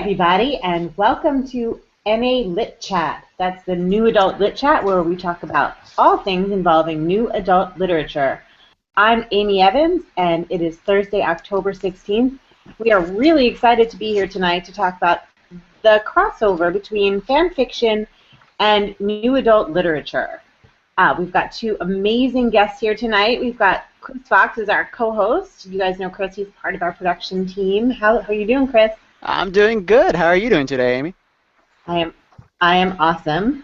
everybody, and welcome to NA Lit Chat. That's the New Adult Lit Chat where we talk about all things involving new adult literature. I'm Amy Evans, and it is Thursday, October 16th. We are really excited to be here tonight to talk about the crossover between fan fiction and new adult literature. We've got two amazing guests here tonight. We've got Chris Fox as our co-host. You guys know Chris; he's part of our production team. How are you doing, Chris? I'm doing good. How are you doing today, Amy? I am awesome.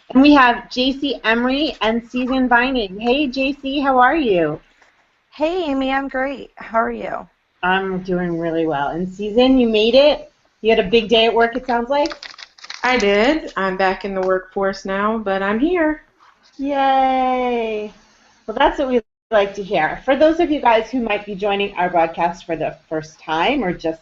And we have JC Emery and Susan Vining. Hey, JC, how are you? Hey, Amy, I'm great. How are you? I'm doing really well. And Susan, you made it. You had a big day at work, it sounds like. I did. I'm back in the workforce now, but I'm here. Yay! Well, that's what we like to hear. For those of you guys who might be joining our broadcast for the first time or just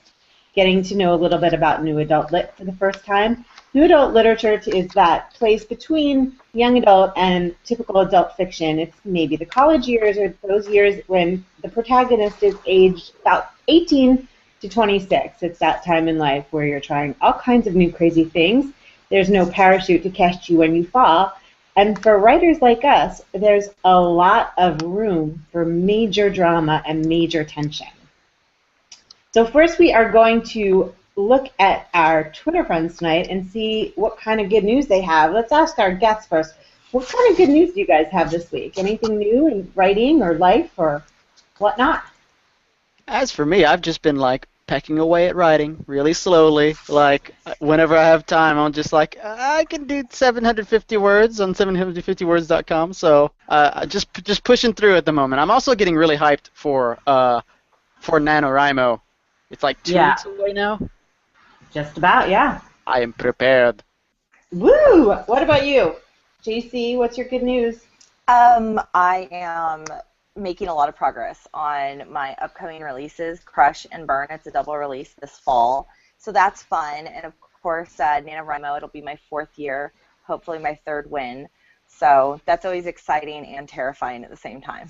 getting to know a little bit about New Adult Lit for the first time, New Adult literature is that place between young adult and typical adult fiction. It's maybe the college years or those years when the protagonist is aged about 18 to 26. It's that time in life where you're trying all kinds of new crazy things. There's no parachute to catch you when you fall. And for writers like us, there's a lot of room for major drama and major tension. So first we are going to look at our Twitter friends tonight and see what kind of good news they have. Let's ask our guests first. What kind of good news do you guys have this week? Anything new in writing or life or whatnot? As for me, I've just been pecking away at writing really slowly. Whenever I have time, I'm just I can do 750 words on 750words.com. So just pushing through at the moment. I'm also getting really hyped for NaNoWriMo. It's 2 weeks away now. Just about, yeah. I am prepared. Woo! What about you? JC, what's your good news? I am making a lot of progress on my upcoming releases, Crush and Burn. It's a double release this fall, so that's fun. And of course, NaNoWriMo, it'll be my 4th year, hopefully my 3rd win. So that's always exciting and terrifying at the same time.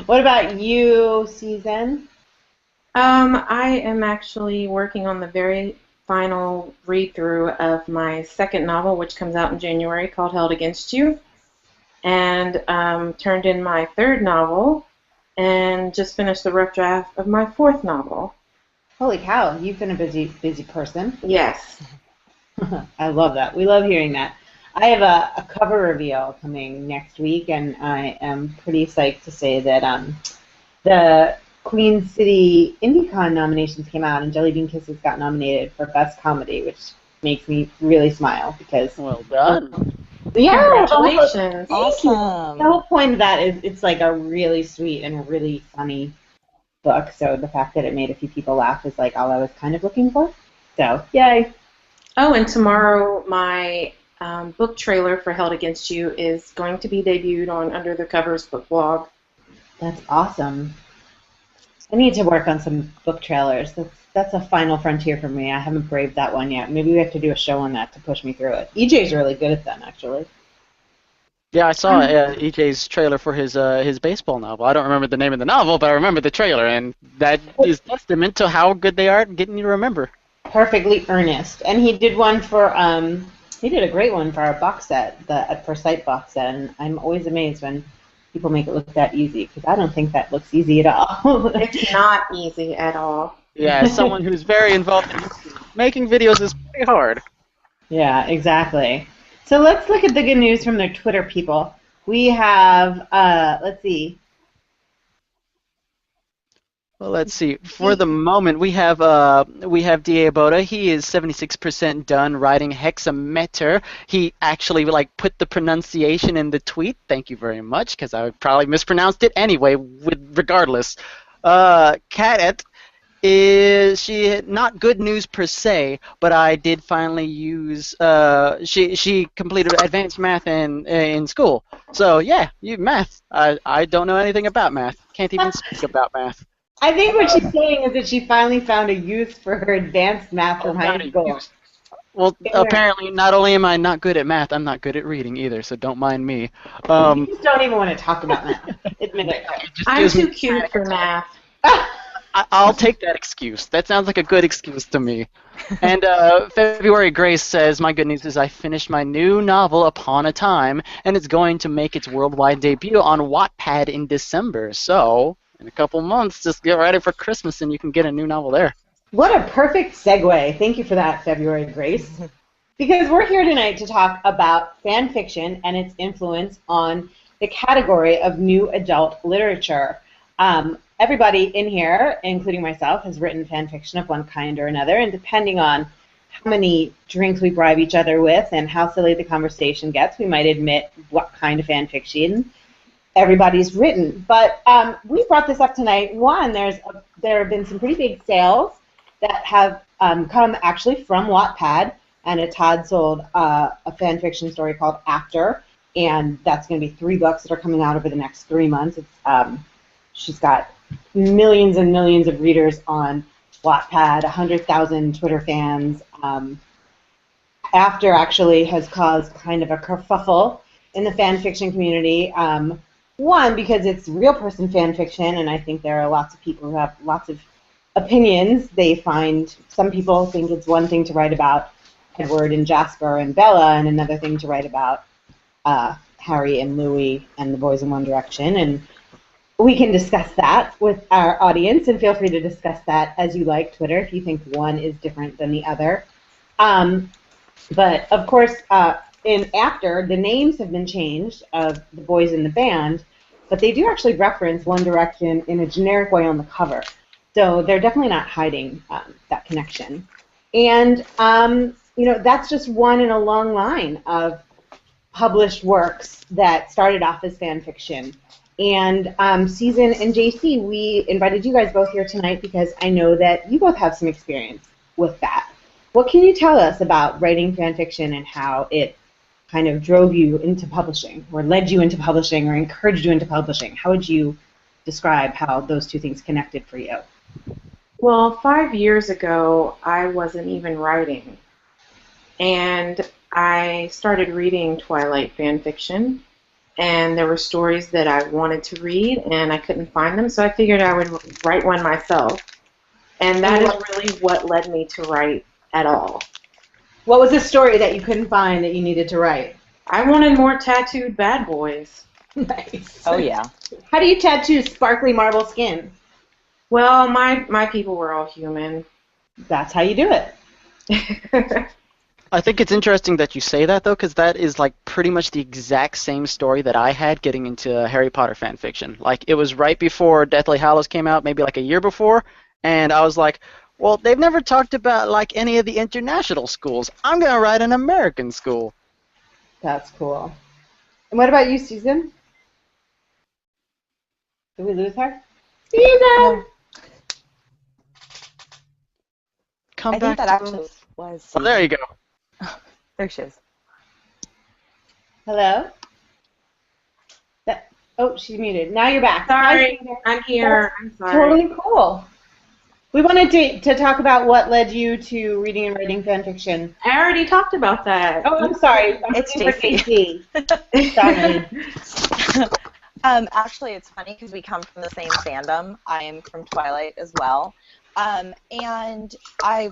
What about you, Susan? I am actually working on the very final read-through of my 2nd novel, which comes out in January, called Held Against You, and turned in my 3rd novel, and just finished the rough draft of my 4th novel. Holy cow, you've been a busy person. Yes. I love that. We love hearing that. I have a cover reveal coming next week, and I am pretty psyched to say that the Queen City IndieCon nominations came out, and Jelly Bean Kisses got nominated for Best Comedy, which makes me really smile because... Well done. Yeah, Congratulations. Awesome. The whole point of that is it's a really sweet and really funny book, so the fact that it made a few people laugh is all I was kind of looking for. So, yay. Oh, and tomorrow my book trailer for Held Against You is going to be debuted on Under the Covers book blog. That's awesome. I need to work on some book trailers. That's a final frontier for me. I haven't braved that one yet. Maybe we have to do a show on that to push me through it. EJ's really good at them, actually. Yeah, I saw EJ's trailer for his baseball novel. I don't remember the name of the novel, but I remember the trailer, and that is testament to how good they are at getting you to remember. Perfectly earnest. And he did one for he did a great one for our box set, the At First Sight box set, and I'm always amazed when people make it look that easy, because I don't think that looks easy at all. It's not easy at all. Yeah, as someone who's very involved in making videos is pretty hard. Yeah, exactly. So let's look at the good news from the Twitter people. We have, let's see. Well, let's see. For the moment, we have D.A. Boda. He is 76% done writing Hexameter. He actually put the pronunciation in the tweet. Thank you very much, because I probably mispronounced it anyway. Regardless, Cadet she not good news per se, but I did finally use. She completed advanced math in school. So yeah, math. I don't know anything about math. Can't even speak about math. I think what she's saying is that she finally found a use for her advanced math from high school. Well, apparently, not only am I not good at math, I'm not good at reading either, so don't mind me. You just don't even want to talk about math. Admit it. I'm too cute for math. I'll take that excuse. That sounds like a good excuse to me. And February Grace says, my good news is I finished my new novel, Upon a Time, and it's going to make its worldwide debut on Wattpad in December. So, in a couple months, just get ready for Christmas and you can get a new novel there. What a perfect segue. Thank you for that, February Grace. Because we're here tonight to talk about fan fiction and its influence on the category of new adult literature. Everybody in here, including myself, has written fan fiction of one kind or another, and depending on how many drinks we bribe each other with and how silly the conversation gets, we might admit what kind of fan fiction everybody's written. But we brought this up tonight. One, there have been some pretty big sales that have come actually from Wattpad, and Todd sold a fan fiction story called After, and that's going to be 3 books that are coming out over the next 3 months. She's got millions and millions of readers on Wattpad, 100,000 Twitter fans. After actually has caused kind of a kerfuffle in the fan fiction community. One, because it's real person fan fiction, and I think there are lots of people who have lots of opinions. Some people think it's one thing to write about Edward and Jasper and Bella, and another thing to write about Harry and Louis and the boys in One Direction. And we can discuss that with our audience, and feel free to discuss that as you like, Twitter, if you think one is different than the other. But, of course, in After, the names have been changed of the boys in the band, but they do actually reference One Direction in a generic way on the cover. So they're definitely not hiding that connection. And, that's just one in a long line of published works that started off as fan fiction. And Susan and JC, we invited you guys both here tonight because I know that you both have some experience with that. What can you tell us about writing fan fiction and how it kind of drove you into publishing, or led you into publishing, or encouraged you into publishing? How would you describe how those two things connected for you? Well, 5 years ago, I wasn't even writing. And I started reading Twilight fan fiction. And there were stories that I wanted to read, and I couldn't find them, so I figured I would write one myself. And that is really what led me to write at all. What was a story that you couldn't find that you needed to write? I wanted more tattooed bad boys. Nice. Oh, yeah. How do you tattoo sparkly marble skin? Well, my people were all human. That's how you do it. I think it's interesting that you say that, though, because that is like pretty much the exact same story that I had getting into Harry Potter fan fiction. Like, it was right before Deathly Hallows came out, maybe like a year before, and I was like, well, they've never talked about like any of the international schools. I'm gonna write an American school. That's cool. And what about you, Susan? Did we lose her? Susan! Come I back. think that actually was. Oh, there you go. There she is. Hello? She's muted. Now you're back. Sorry, I'm here. I'm sorry. Totally cool. We wanted to talk about what led you to reading and writing fan fiction. I already talked about that. Oh, I'm sorry. It's JC. Sorry. Actually, it's funny because we come from the same fandom. I am from Twilight as well. And I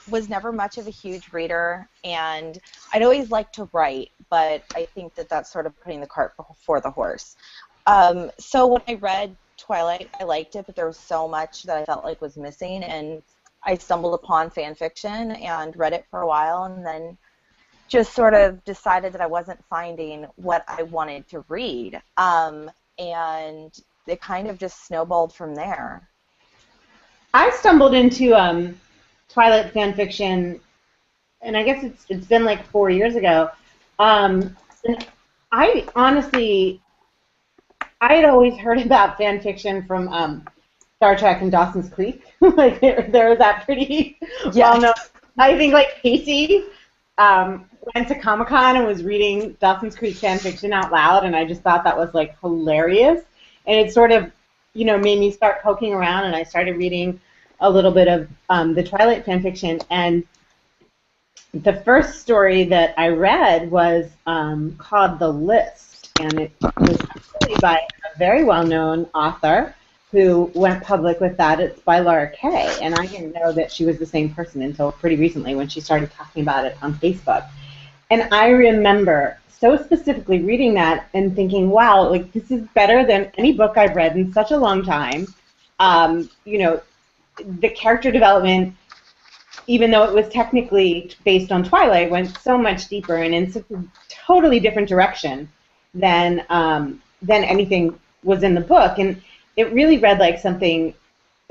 was never much of a huge reader, and I'd always liked to write, but I think that that's sort of putting the cart before the horse. So when I read Twilight, I liked it, but there was so much that I felt like was missing, and I stumbled upon fan fiction and read it for a while, and then just sort of decided that I wasn't finding what I wanted to read, and it kind of just snowballed from there. I stumbled into Twilight fan fiction, and I guess it's been like 4 years ago. And I honestly, I had always heard about fan fiction from Star Trek and Dawson's Creek. Like there was that pretty well known. I think like Casey went to Comic-Con and was reading Dawson's Creek fan fiction out loud, and I just thought that was like hilarious. And it sort of, made me start poking around, and I started reading a little bit of the Twilight fan fiction. And the first story that I read was called The List, and it was actually by a very well-known author who went public with that. It's by Laura Kay, and I didn't know that she was the same person until pretty recently when she started talking about it on Facebook. And I remember so specifically reading that and thinking, wow, like this is better than any book I've read in such a long time. You know, the character development, even though it was technically based on Twilight, went so much deeper and in such a totally different direction than anything was in the book. And it really read like something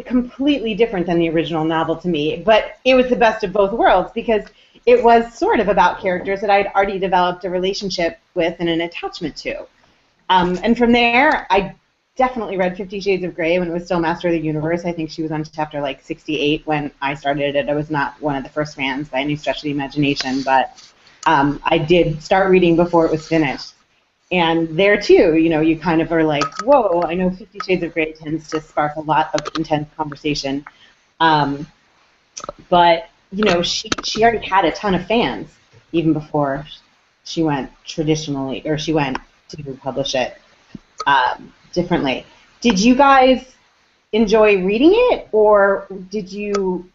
completely different than the original novel to me. But it was the best of both worlds because it was sort of about characters that I'd already developed a relationship with and an attachment to. And from there, I definitely read 50 Shades of Grey when it was still Master of the Universe. I think she was on chapter like 68 when I started it. I was not one of the first fans by any stretch of the imagination, but I did start reading before it was finished. And there too, you know, you kind of are like, whoa, I know 50 Shades of Grey tends to spark a lot of intense conversation. But, you know, she already had a ton of fans even before she went traditionally, or she went to publish it differently. Did you guys enjoy reading it, or did you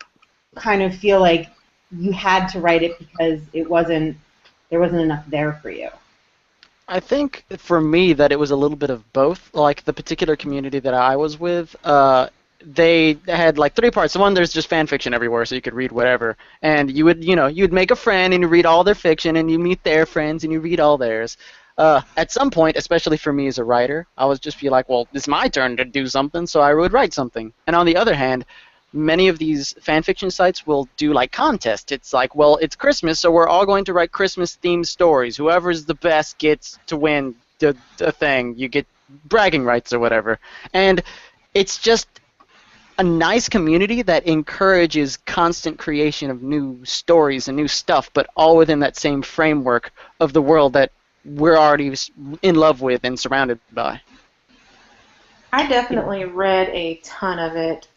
kind of feel like you had to write it because there wasn't enough there for you? I think for me that it was a little bit of both. Like the particular community that I was with, they had like 3 parts. One, there's just fan fiction everywhere, so you could read whatever. And you'd make a friend and you read all their fiction, and you meet their friends and you read all theirs. At some point, especially for me as a writer, I would just be like, well, it's my turn to do something, so I would write something. And on the other hand, many of these fan fiction sites will do like contests. It's like, well, it's Christmas, so we're all going to write Christmas-themed stories. Whoever's the best gets to win the thing. You get bragging rights or whatever. And it's just a nice community that encourages constant creation of new stories and new stuff, but all within that same framework of the world that we're already in love with and surrounded by. I definitely read a ton of it.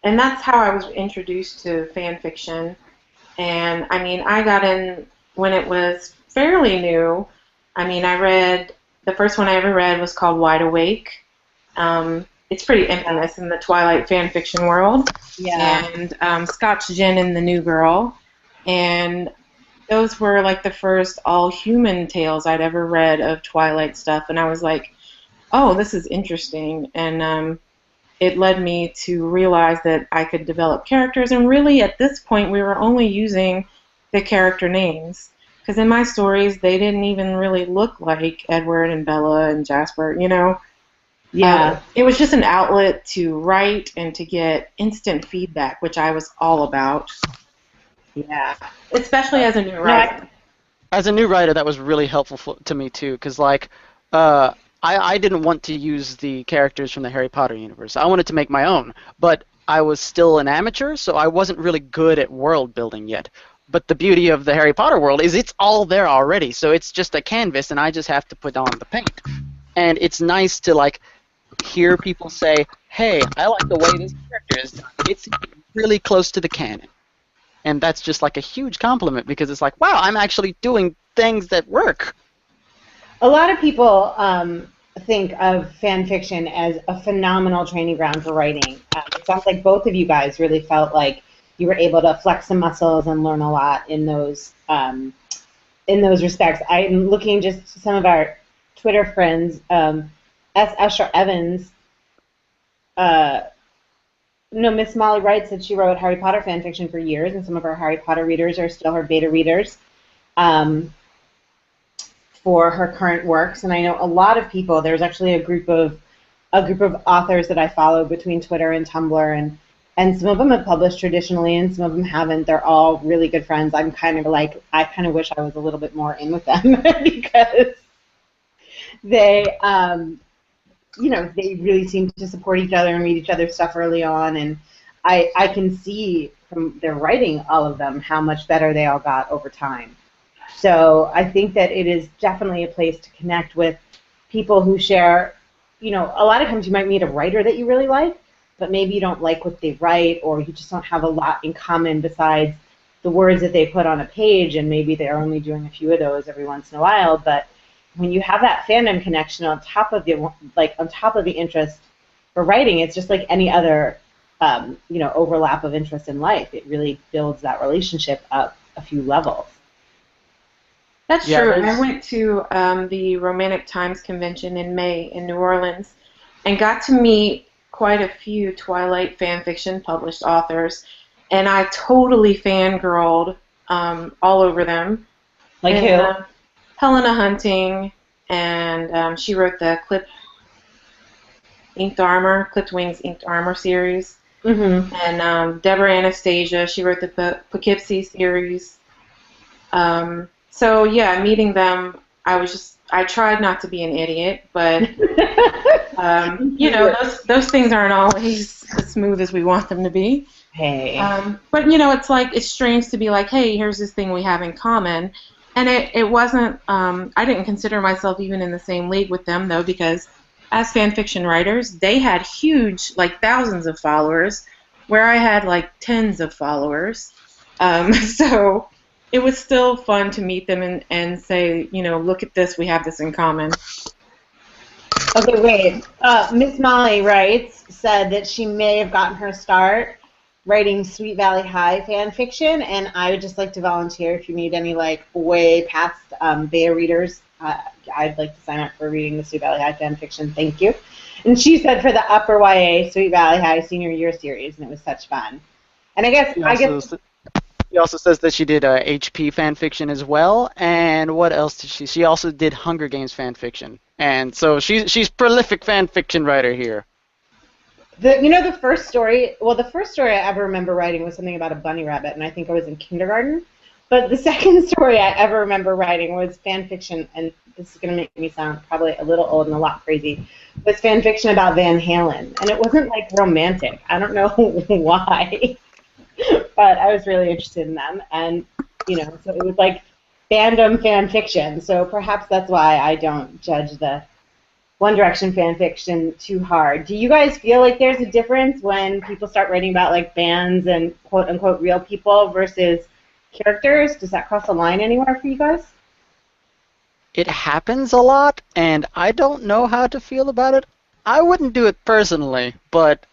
And that's how I was introduced to fan fiction. And, I mean, I got in when it was fairly new. I mean, the first one I ever read was called Wide Awake. It's pretty infamous in the Twilight fan fiction world. Yeah. And Scotch Gin and the New Girl. And those were like the first all-human tales I'd ever read of Twilight stuff. And I was like, oh, this is interesting. And it led me to realize that I could develop characters, and really at this point we were only using the character names, because in my stories they didn't even really look like Edward and Bella and Jasper, you know. Yeah. It was just an outlet to write and to get instant feedback, which I was all about. Yeah. Especially as a new writer. As a new writer, that was really helpful to me too, because like, I didn't want to use the characters from the Harry Potter universe. I wanted to make my own, but I was still an amateur, so I wasn't really good at world building yet. But the beauty of the Harry Potter world is it's all there already, so it's just a canvas, and I just have to put on the paint. And it's nice to like hear people say, hey, I like the way this character is done. It's really close to the canon. And that's just like a huge compliment, because it's like, wow, I'm actually doing things that work. A lot of people think of fan fiction as a phenomenal training ground for writing. It sounds like both of you guys really felt like you were able to flex some muscles and learn a lot in those respects. I'm looking just to some of our Twitter friends. S. Esher Evans, Miss Molly writes that she wrote Harry Potter fan fiction for years, and some of our Harry Potter readers are still her beta readers for her current works. And I know a lot of people. There's actually a group of authors that I follow between Twitter and Tumblr, and some of them have published traditionally, and some of them haven't. They're all really good friends. I'm kind of like, I kind of wish I was a little bit more in with them because they, they really seem to support each other and read each other's stuff early on, and I can see from their writing, all of them, how much better they all got over time. So I think that it is definitely a place to connect with people who share, a lot of times you might meet a writer that you really like, but maybe you don't like what they write, or you just don't have a lot in common besides the words that they put on a page, and maybe they're only doing a few of those every once in a while. But when you have that fandom connection on top of the interest for writing, it's just like any other, overlap of interest in life. It really builds that relationship up a few levels. That's Yeah, true. I there's- went to the Romantic Times convention in May in New Orleans and got to meet quite a few Twilight fan fiction published authors, and I totally fangirled all over them. Like And, who? Helena Hunting, and she wrote the Clipped Wings Inked Armor series. Mm-hmm. And Deborah Anastasia, she wrote the Poughkeepsie series. So yeah, meeting them, I tried not to be an idiot, but those things aren't always as smooth as we want them to be. Hey. But it's strange to be like, hey, here's this thing we have in common, and it wasn't. I didn't consider myself even in the same league with them though, because as fan fiction writers, they had huge, like thousands of followers, where I had like tens of followers. So it was still fun to meet them and say, look at this, we have this in common. Okay, wait. Miss Molly said that she may have gotten her start writing Sweet Valley High fan fiction, and I would just like to volunteer if you need any way past beta readers. I'd like to sign up for reading the Sweet Valley High fan fiction. Thank you. And she said for the upper YA Sweet Valley High senior year series, and it was such fun. And I guess She also says that she did HP fan fiction as well, and what else did she? She also did Hunger Games fan fiction, and so she's prolific fan fiction writer here. The first story. Well, the first story I ever remember writing was something about a bunny rabbit, and I think I was in kindergarten. But the second story I ever remember writing was fan fiction, and this is going to make me sound probably a little old and a lot crazy. Was fan fiction about Van Halen, and it wasn't romantic. I don't know why. But I was really interested in them, and so it was fandom fan fiction. So perhaps that's why I don't judge the One Direction fan fiction too hard. Do you guys feel like there's a difference when people start writing about bands and quote unquote real people versus characters? Does that cross a line anywhere for you guys? It happens a lot, and I don't know how to feel about it. I wouldn't do it personally, but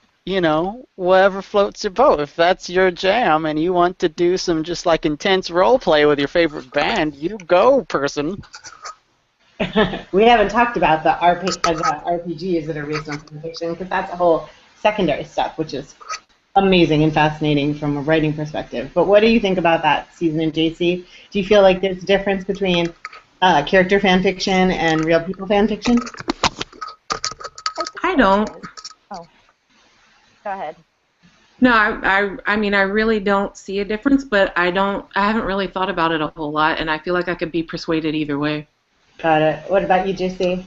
whatever floats your boat. If that's your jam and you want to do some just intense role play with your favorite band, you go, person. We haven't talked about the RPGs that are based on fan fiction, because that's a whole secondary stuff, which is amazing and fascinating from a writing perspective. But what do you think about that, Susan and JC? Do you feel like there's a difference between character fan fiction and real people fan fiction? I don't. Go ahead. No, I mean, I really don't see a difference, but I haven't really thought about it a whole lot, and I feel like I could be persuaded either way. Got it. What about you, JC?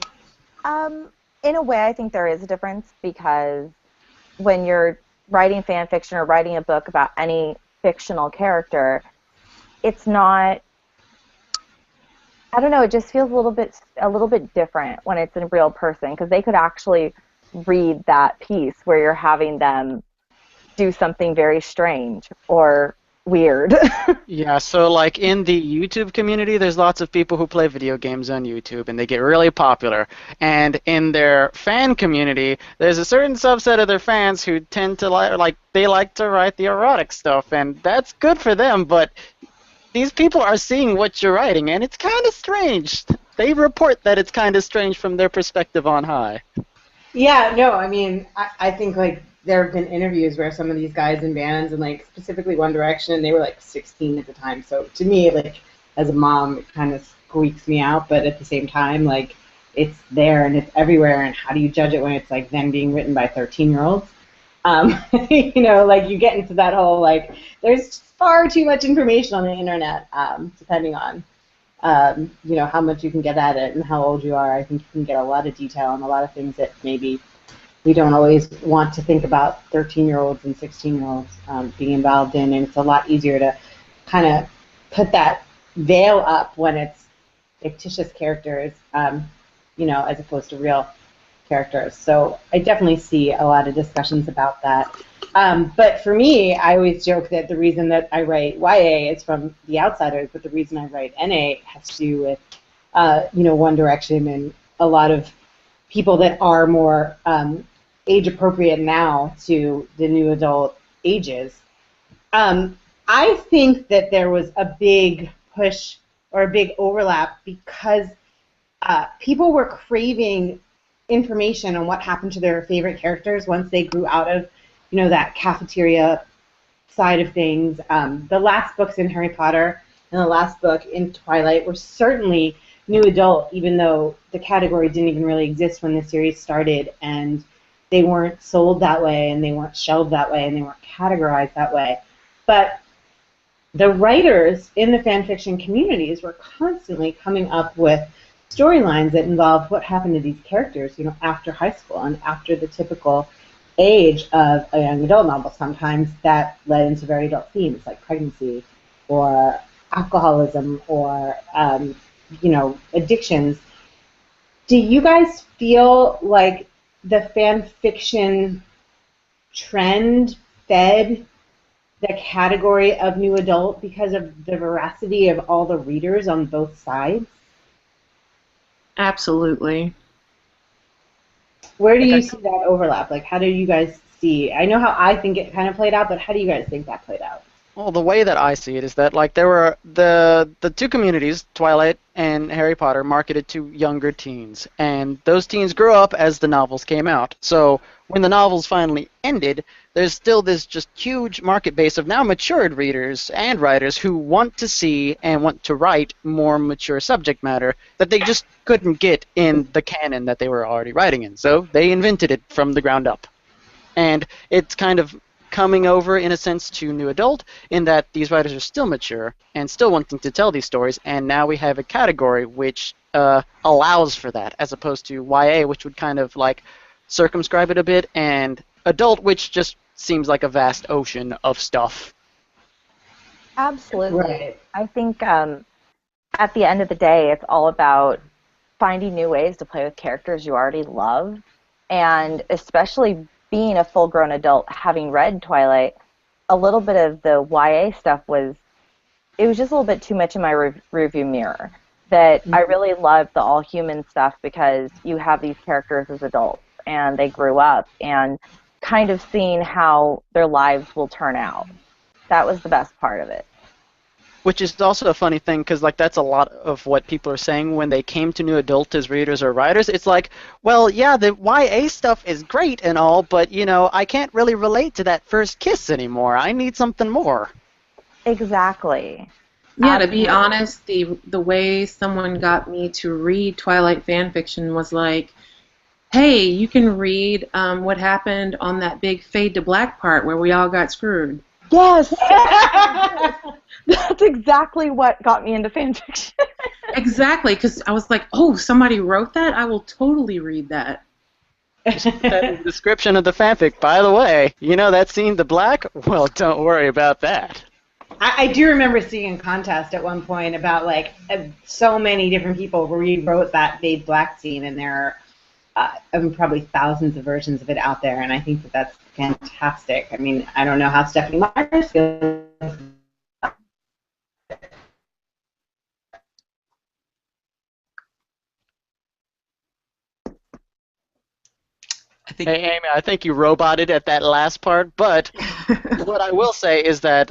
In a way, I think there is a difference, because when you're writing fan fiction or writing a book about any fictional character, it's not, I don't know, it just feels a little bit different when it's a real person, because they could actually read that piece where you're having them do something very strange or weird. Yeah, so in the YouTube community, there's lots of people who play video games on YouTube, and they get really popular. And in their fan community, there's a certain subset of their fans who tend to they like to write the erotic stuff, and that's good for them, but these people are seeing what you're writing, and it's kind of strange. They report that it's kind of strange from their perspective on high. Yeah, no, I mean, I think there have been interviews where some of these guys in bands, and specifically One Direction, they were 16 at the time. So to me, as a mom, it kind of squeaks me out. But at the same time, it's there and it's everywhere. And how do you judge it when it's them being written by 13-year-olds? You get into that whole there's far too much information on the internet, depending on how much you can get at it and how old you are. I think you can get a lot of detail on a lot of things that maybe we don't always want to think about 13-year-olds and 16-year-olds being involved in, and it's a lot easier to kind of put that veil up when it's fictitious characters, as opposed to real characters. So I definitely see a lot of discussions about that. But for me, I always joke that the reason that I write YA is from The Outsiders, but the reason I write NA has to do with, One Direction and a lot of people that are more age appropriate now to the new adult ages. I think that there was a big push or a big overlap because people were craving information on what happened to their favorite characters once they grew out of, that cafeteria side of things. The last books in Harry Potter and the last book in Twilight were certainly new adult, even though the category didn't even really exist when the series started, and they weren't sold that way, and they weren't shelved that way, and they weren't categorized that way. But the writers in the fan fiction communities were constantly coming up with storylines that involved what happened to these characters, after high school and after the typical age of a young adult novel. Sometimes that led into very adult themes like pregnancy or alcoholism or, addictions. Do you guys feel like the fan fiction trend fed the category of new adult because of the veracity of all the readers on both sides? Absolutely. Where do you see that overlap? Like, how do you guys see? I know how I think it kind of played out, but how do you guys think that played out? Well, the way that I see it is that there were the two communities, Twilight and Harry Potter, marketed to younger teens, and those teens grew up as the novels came out. So when the novels finally ended, there's still this just huge market base of now matured readers and writers who want to see and want to write more mature subject matter that they just couldn't get in the canon that they were already writing in. So they invented it from the ground up. And it's kind of coming over, in a sense, to new adult, in that these writers are still mature and still wanting to tell these stories, and now we have a category which allows for that, as opposed to YA, which would kind of circumscribe it a bit, and adult, which just seems like a vast ocean of stuff. Absolutely. Right. I think at the end of the day, it's all about finding new ways to play with characters you already love, and especially being a full-grown adult, having read Twilight, a little bit of the YA stuff was just a little bit too much in my rearview mirror. That I really loved the all-human stuff because you have these characters as adults, and they grew up, and kind of seeing how their lives will turn out. That was the best part of it. Which is also a funny thing, because that's a lot of what people are saying when they came to new adult as readers or writers. It's well, yeah, the YA stuff is great and all, but I can't really relate to that first kiss anymore. I need something more. Exactly. Yeah, to be honest, the way someone got me to read Twilight fan fiction was hey, you can read what happened on that big fade to black part where we all got screwed. Yes! That's exactly what got me into fan fiction. Exactly, because I was oh, somebody wrote that? I will totally read that. That is the description of the fanfic. By the way, that scene, the black? Well, don't worry about that. I do remember seeing a contest at one point about so many different people rewrote that fade black scene, and there are probably thousands of versions of it out there, and I think that's fantastic. I mean, I don't know how Stephanie Myers feels. Hey, Amy, I think you roboted at that last part, but what I will say is that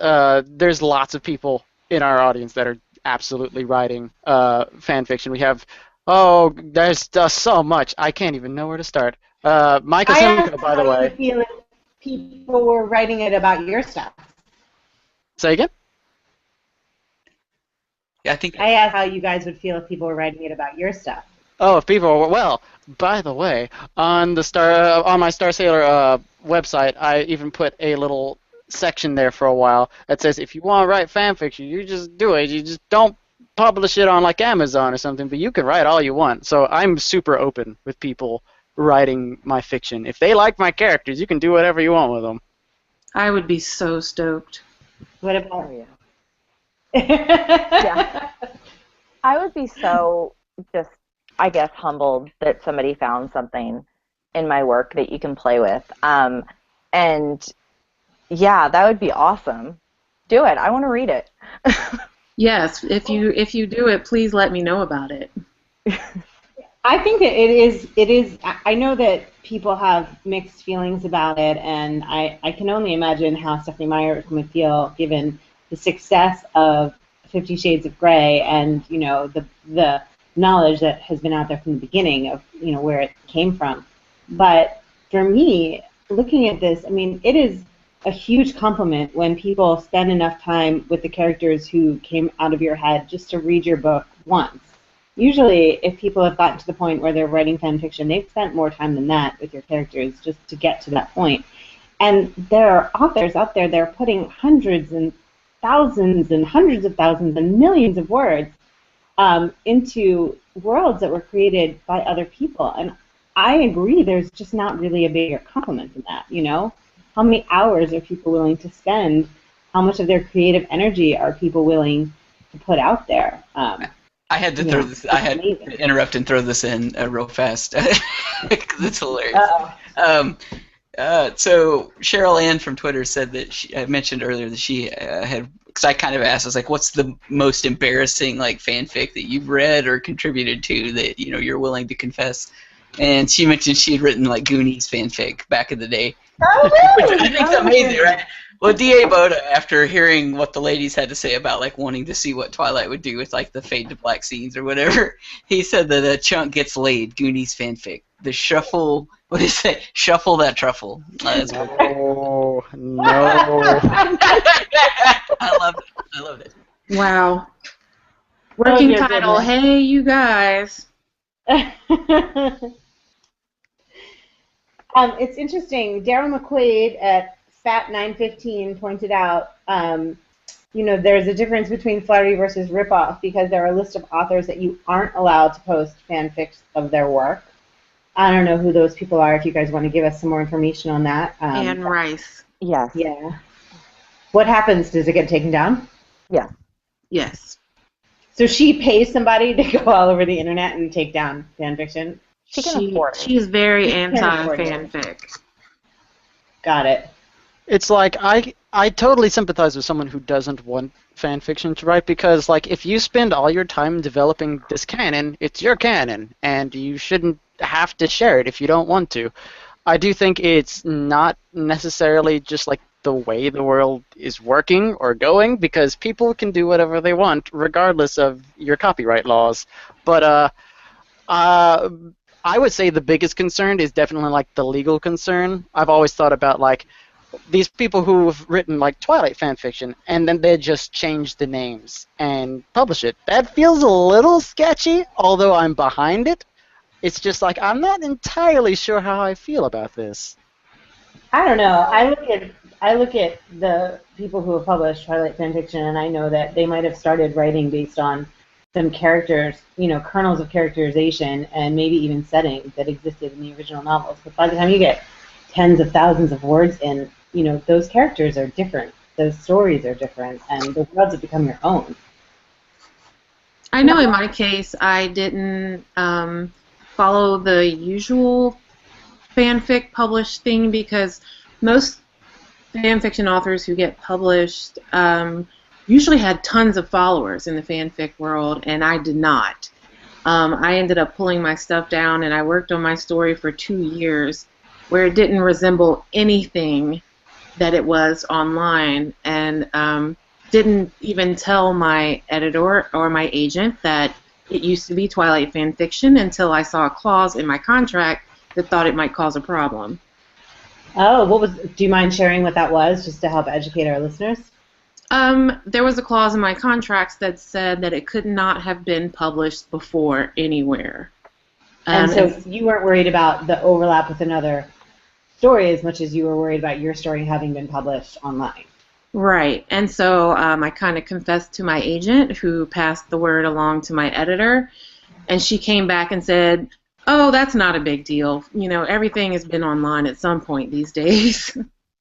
there's lots of people in our audience that are absolutely writing fan fiction. We have, there's just so much. I can't even know where to start. Micah Simcoe, by the way. I feel if people were writing it about your stuff. Say again? Yeah, I think I asked how you guys would feel if people were writing it about your stuff. Oh, if people were, well, by the way, on my Star Sailor website, I even put a little section there for a while that says if you want to write fan fiction, you just do it. You just don't publish it on Amazon or something, but you can write all you want. So I'm super open with people writing my fiction. If they like my characters, you can do whatever you want with them. I would be so stoked. What about you? Yeah. I would be so just, I guess, humbled that somebody found something in my work that you can play with. And yeah, that would be awesome. Do it. I want to read it. Yes, if you do it, please let me know about it. I think that it is. I know that people have mixed feelings about it, and I can only imagine how Stephanie Meyer would feel given the success of 50 Shades of Grey and, the knowledge that has been out there from the beginning of, where it came from. But for me, looking at this, I mean, it is a huge compliment when people spend enough time with the characters who came out of your head just to read your book once. Usually, if people have gotten to the point where they're writing fan fiction, they've spent more time than that with your characters just to get to that point. And there are authors out there that are putting hundreds and thousands and hundreds of thousands and millions of words into worlds that were created by other people. And I agree, there's just not really a bigger compliment than that, How many hours are people willing to spend? How much of their creative energy are people willing to put out there? I had to throw this. I had to interrupt and throw this in real fast because it's hilarious. So Cheryl Ann from Twitter said that I mentioned earlier that she had. Because I kind of asked, I was like, "What's the most embarrassing fanfic that you've read or contributed to that you're willing to confess?" And she mentioned she had written Goonies fanfic back in the day. Oh, really? Which I think is amazing, right? Well, D.A. Boda, after hearing what the ladies had to say about wanting to see what Twilight would do with the fade to black scenes or whatever, he said that a chunk gets laid. Goonies fanfic. The shuffle. What do you say? Shuffle that truffle. That's what Oh no! I loved it. I loved it. Wow. Working dear title, goodness. Hey You Guys. It's interesting. Daryl McQuaid at Fat915 pointed out, there's a difference between flattery versus ripoff because there are a list of authors that you aren't allowed to post fanfics of their work. I don't know who those people are. If you guys want to give us some more information on that. Anne Rice. Yes. Yeah. What happens? Does it get taken down? Yes. Yes. So she pays somebody to go all over the internet and take down fanfiction? She can afford it. She's very She can afford it. anti-fanfic. Got it. It's like I totally sympathize with someone who doesn't want fan fiction to write because if you spend all your time developing this canon, it's your canon and you shouldn't have to share it if you don't want to. I do think it's not necessarily just the way the world is working or going because people can do whatever they want regardless of your copyright laws. But I would say the biggest concern is definitely the legal concern. I've always thought about these people who've written Twilight fanfiction and then they just change the names and publish it. That feels a little sketchy, although I'm behind it. It's just I'm not entirely sure how I feel about this. I don't know. I look at the people who have published Twilight fanfiction, and I know that they might have started writing based on some characters, kernels of characterization, and maybe even setting that existed in the original novels. But by the time you get tens of thousands of words in, those characters are different, those stories are different, and the worlds have become your own. I know in my case I didn't follow the usual fanfic published thing because most fanfiction authors who get published usually had tons of followers in the fanfic world, and I did not. I ended up pulling my stuff down, and I worked on my story for 2 years where it didn't resemble anything that it was online, and didn't even tell my editor or my agent that it used to be Twilight fanfiction until I saw a clause in my contract that thought it might cause a problem. Oh, do you mind sharing what that was, just to help educate our listeners? There was a clause in my contracts that said that it could not have been published before anywhere. And so you weren't worried about the overlap with another story as much as you were worried about your story having been published online. Right, and so I kind of confessed to my agent, who passed the word along to my editor, and she came back and said, "Oh, that's not a big deal. Everything has been online at some point these days."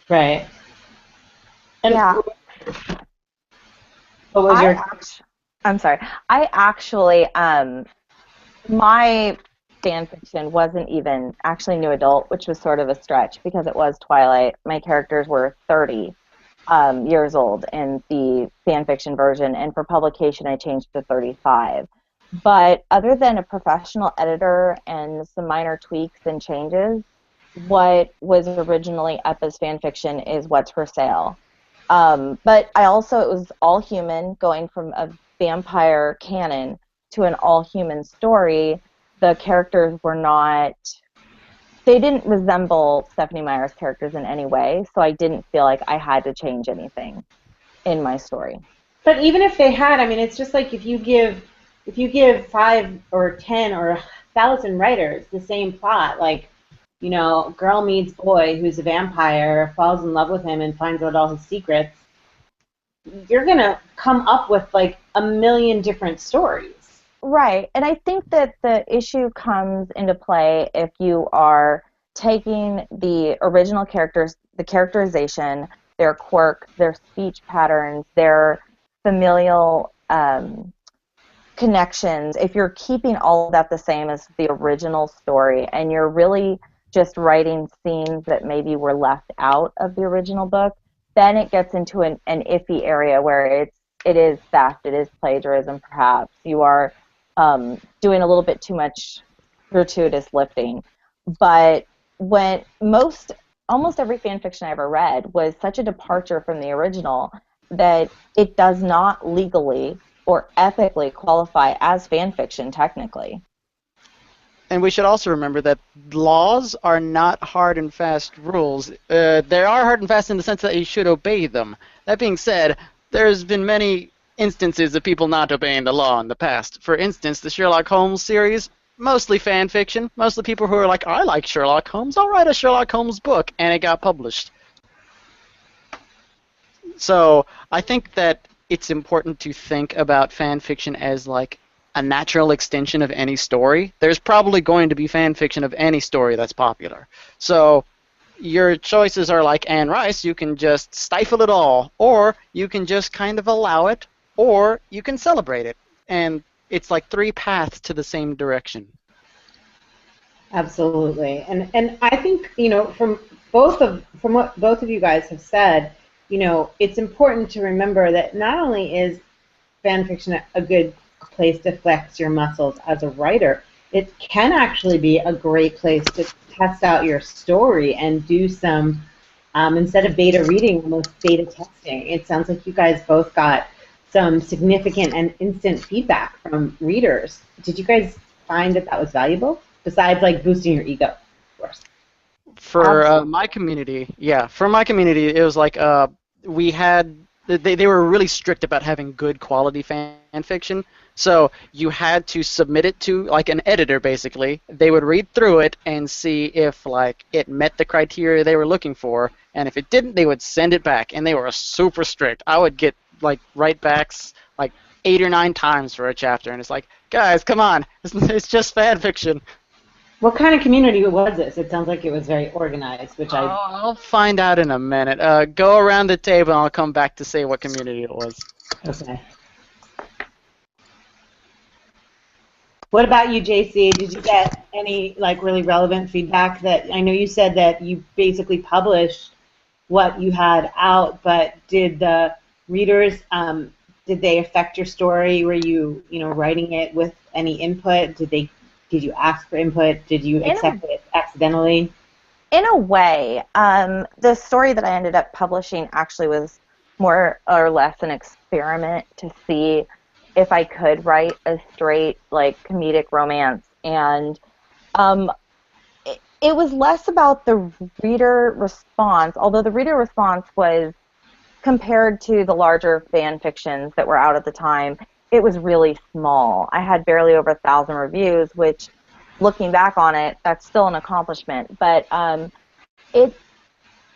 Right. And Yeah. what was your... I'm sorry. I actually, my fan fiction wasn't even actually new adult, which was sort of a stretch because it was Twilight. My characters were 30 years old in the fan fiction version, and for publication I changed to 35. But other than a professional editor and some minor tweaks and changes, what was originally up as fan fiction is what's for sale. But it was all human, going from a vampire canon to an all human story. The characters they didn't resemble Stephenie Meyer's characters in any way, so I didn't feel like I had to change anything in my story. But even if they had, I mean, it's just like if you give 5 or 10 or 1,000 writers the same plot, like, girl meets boy who's a vampire, falls in love with him and finds out all his secrets, you're going to come up with like a million different stories. Right, and I think that the issue comes into play if you are taking the original characters, the characterization, their quirk, their speech patterns, their familial connections, if you're keeping all of that the same as the original story and you're really just writing scenes that maybe were left out of the original book, then it gets into an iffy area where it is theft, it is plagiarism perhaps. You are doing a little bit too much gratuitous lifting. But when almost every fan fiction I ever read was such a departure from the original that it does not legally or ethically qualify as fan fiction technically. And we should also remember that laws are not hard and fast rules. They are hard and fast in the sense that you should obey them. That being said, there's been many instances of people not obeying the law in the past. For instance, the Sherlock Holmes series, mostly fan fiction, mostly people who are like, I like Sherlock Holmes, I'll write a Sherlock Holmes book, and it got published. So I think that it's important to think about fan fiction as like a natural extension of any story. There's probably going to be fan fiction of any story that's popular. So your choices are like Anne Rice, you can just stifle it all, or you can just kind of allow it, or you can celebrate it. And it's like 3 paths to the same direction. Absolutely. And I think, from what both of you guys have said, it's important to remember that not only is fan fiction a good place to flex your muscles as a writer, it can actually be a great place to test out your story and do some, instead of beta reading, almost beta testing. It sounds like you guys both got some significant and instant feedback from readers. Did you guys find that was valuable? Besides, like, boosting your ego, of course. For my community, it was like they were really strict about having good quality fan fiction. So you had to submit it to like an editor, basically. They would read through it and see if like it met the criteria they were looking for, and if it didn't, they would send it back. And they were super strict. I would get like write-backs like 8 or 9 times for a chapter, and it's like, guys, come on, it's just fan fiction. What kind of community was this? It sounds like it was very organized, which I'll find out in a minute. Go around the table, and I'll come back to say what community it was. Okay. What about you, JC? Did you get any like really relevant feedback? That I know you said that you basically published what you had out, but did the readers did they affect your story? Were you writing it with any input? Did you ask for input? Did you accept it accidentally? In a way, the story that I ended up publishing actually was more or less an experiment to see if I could write a straight, like, comedic romance. And it was less about the reader response, although the reader response was, compared to the larger fan fictions that were out at the time, it was really small. I had barely over 1,000 reviews, which, looking back on it, that's still an accomplishment. But it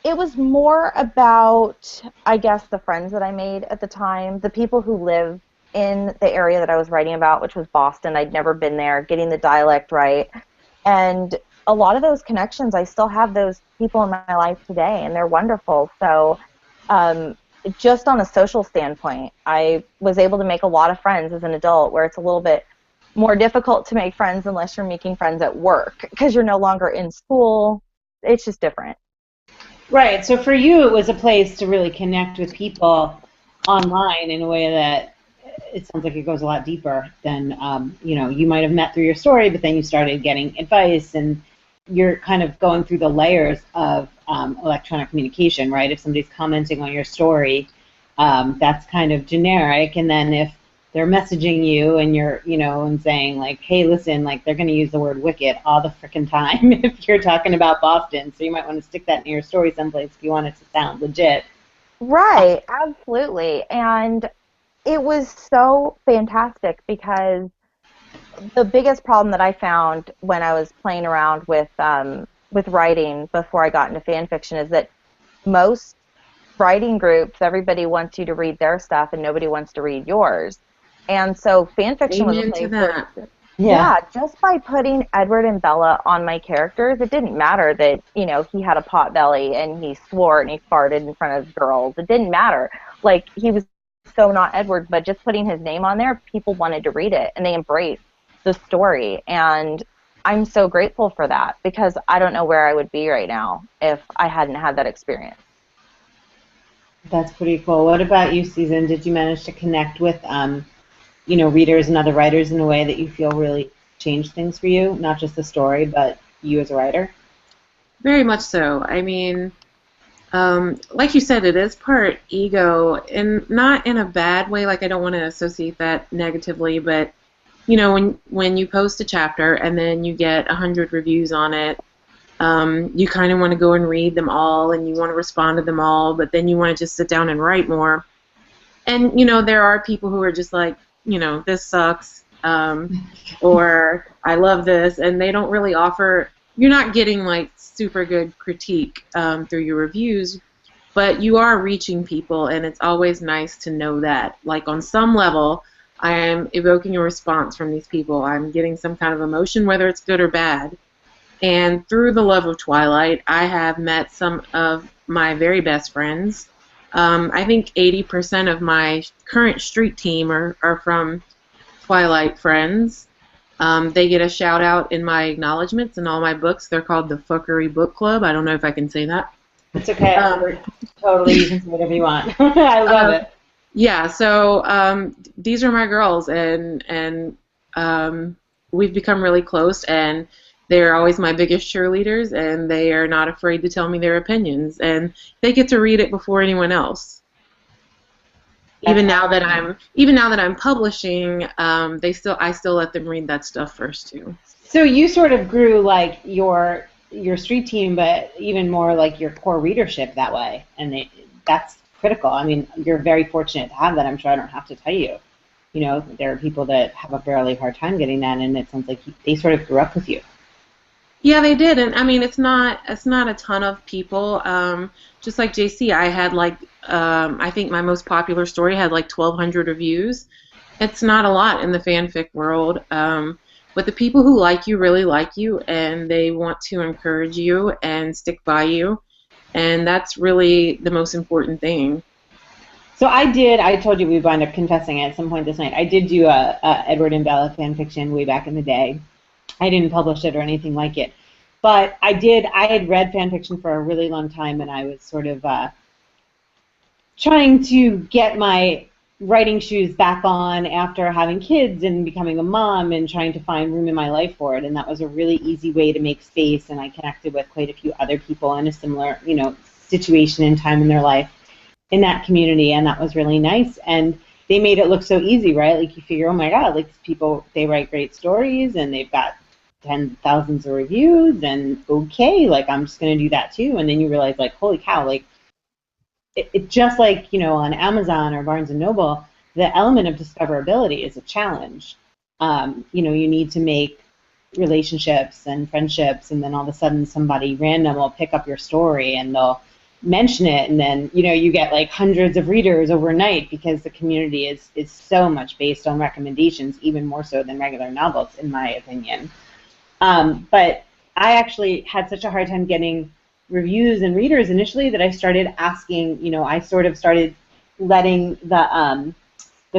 was more about, I guess, the friends that I made at the time, the people who live in the area that I was writing about, which was Boston. I'd never been there, getting the dialect right. And a lot of those connections, I still have those people in my life today, and they're wonderful. So just on a social standpoint, I was able to make a lot of friends as an adult, where it's a little bit more difficult to make friends unless you're making friends at work because you're no longer in school. It's just different. Right. So for you, it was a place to really connect with people online in a way that it sounds like it goes a lot deeper than, you might have met through your story, but then you started getting advice, and you're kind of going through the layers of electronic communication, right? If somebody's commenting on your story, that's kind of generic, and then if they're messaging you and you're, and saying like, hey, listen, like they're going to use the word wicked all the frickin' time if you're talking about Boston, so you might want to stick that in your story someplace if you want it to sound legit. Right, absolutely. And it was so fantastic because the biggest problem that I found when I was playing around with writing before I got into fan fiction is that most writing groups, everybody wants you to read their stuff and nobody wants to read yours. And so fan fiction was a place where, just by putting Edward and Bella on my characters, it didn't matter that, he had a pot belly and he swore and he farted in front of girls. It didn't matter. Like, he was so not Edward, but just putting his name on there, people wanted to read it and they embraced the story. And I'm so grateful for that because I don't know where I would be right now if I hadn't had that experience. That's pretty cool. What about you, Susan? Did you manage to connect with readers and other writers in a way that you feel really changed things for you, not just the story, but you as a writer? Very much so. I mean, like you said, it is part ego, and not in a bad way. Like, I don't want to associate that negatively, but when you post a chapter and then you get 100 reviews on it, you kind of want to go and read them all, and you want to respond to them all, but then you want to just sit down and write more. And there are people who are just like, this sucks, or I love this, and they don't really offer. You're not getting like super good critique through your reviews, but you are reaching people, and it's always nice to know that, like, on some level, I am evoking a response from these people. I'm getting some kind of emotion, whether it's good or bad. And through the love of Twilight, I have met some of my very best friends. I think 80% of my current street team are from Twilight friends. They get a shout out in my acknowledgments in all my books. They're called the Fuckery Book Club. I don't know if I can say that. It's okay. Totally, you can say whatever you want. I love it. Yeah, so these are my girls, and we've become really close, and they're always my biggest cheerleaders, and they are not afraid to tell me their opinions, and they get to read it before anyone else. Even now that I'm publishing, I still let them read that stuff first too. So you sort of grew like your street team, but even more like your core readership that way, and that's critical. I mean, you're very fortunate to have that. I'm sure I don't have to tell you. There are people that have a fairly hard time getting that, and it sounds like they sort of grew up with you. Yeah, they did, and I mean, it's not a ton of people. Just like JC, I had like I think my most popular story had like 1,200 reviews. It's not a lot in the fanfic world, but the people who like you really like you, and they want to encourage you and stick by you, and that's really the most important thing. So I told you we would wind up confessing at some point this night. I did do a Edward and Bella fan fiction way back in the day. I didn't publish it or anything like it. But I had read fan fiction for a really long time, and I was sort of trying to get my writing shoes back on after having kids and becoming a mom and trying to find room in my life for it. And that was a really easy way to make space, and I connected with quite a few other people in a similar, situation and time in their life in that community, and that was really nice. And they made it look so easy, right? Like, you figure, oh my God, like, these people, they write great stories, and they've got tens of thousands of reviews, and okay, like, I'm just going to do that too. And then you realize, like, holy cow, like, it just like, on Amazon or Barnes & Noble, the element of discoverability is a challenge. You need to make relationships and friendships, and then all of a sudden somebody random will pick up your story and they'll mention it, and then, you get like hundreds of readers overnight because the community is so much based on recommendations, even more so than regular novels, in my opinion. But I actually had such a hard time getting reviews and readers initially that I started asking, I sort of started letting the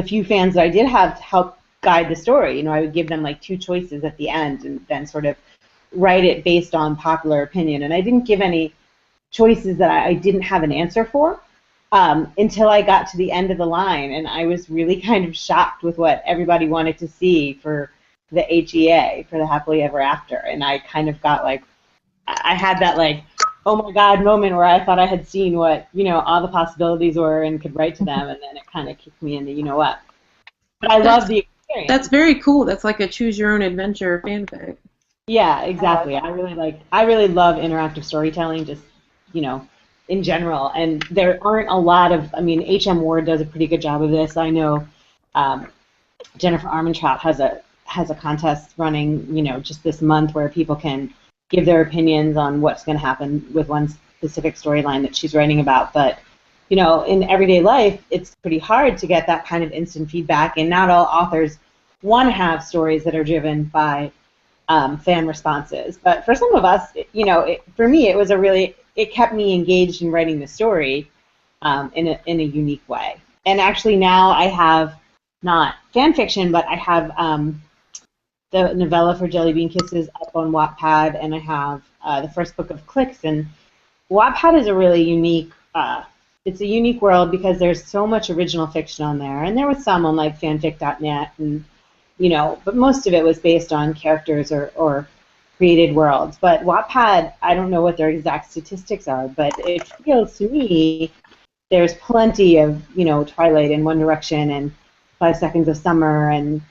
few fans that I did have to help guide the story. I would give them like 2 choices at the end and then sort of write it based on popular opinion. And I didn't give any choices that I didn't have an answer for. until I got to the end of the line, and I was really kind of shocked with what everybody wanted to see for the HEA, for the Happily Ever After, and I kind of got like, I had that like, oh my God moment where I thought I had seen what, all the possibilities were and could write to them, and then it kind of kicked me into what. But I love the experience. That's very cool. That's like a choose your own adventure fanfic. Yeah, exactly. I really love interactive storytelling, just, in general. And there aren't a lot of, H.M. Ward does a pretty good job of this. I know Jennifer Armentrout has a contest running, just this month where people can give their opinions on what's going to happen with one specific storyline that she's writing about. But, in everyday life, it's pretty hard to get that kind of instant feedback, and not all authors want to have stories that are driven by fan responses. But for some of us, for me, it kept me engaged in writing the story in a unique way. And actually now I have not fan fiction, but I have the novella for Jelly Bean Kisses up on Wattpad, and I have the first book of Clicks. And Wattpad is a really unique, it's a unique world because there's so much original fiction on there, and there was some on like fanfic.net, and but most of it was based on characters or created worlds. But Wattpad, I don't know what their exact statistics are, but it feels to me there's plenty of Twilight and One Direction and 5 Seconds of Summer and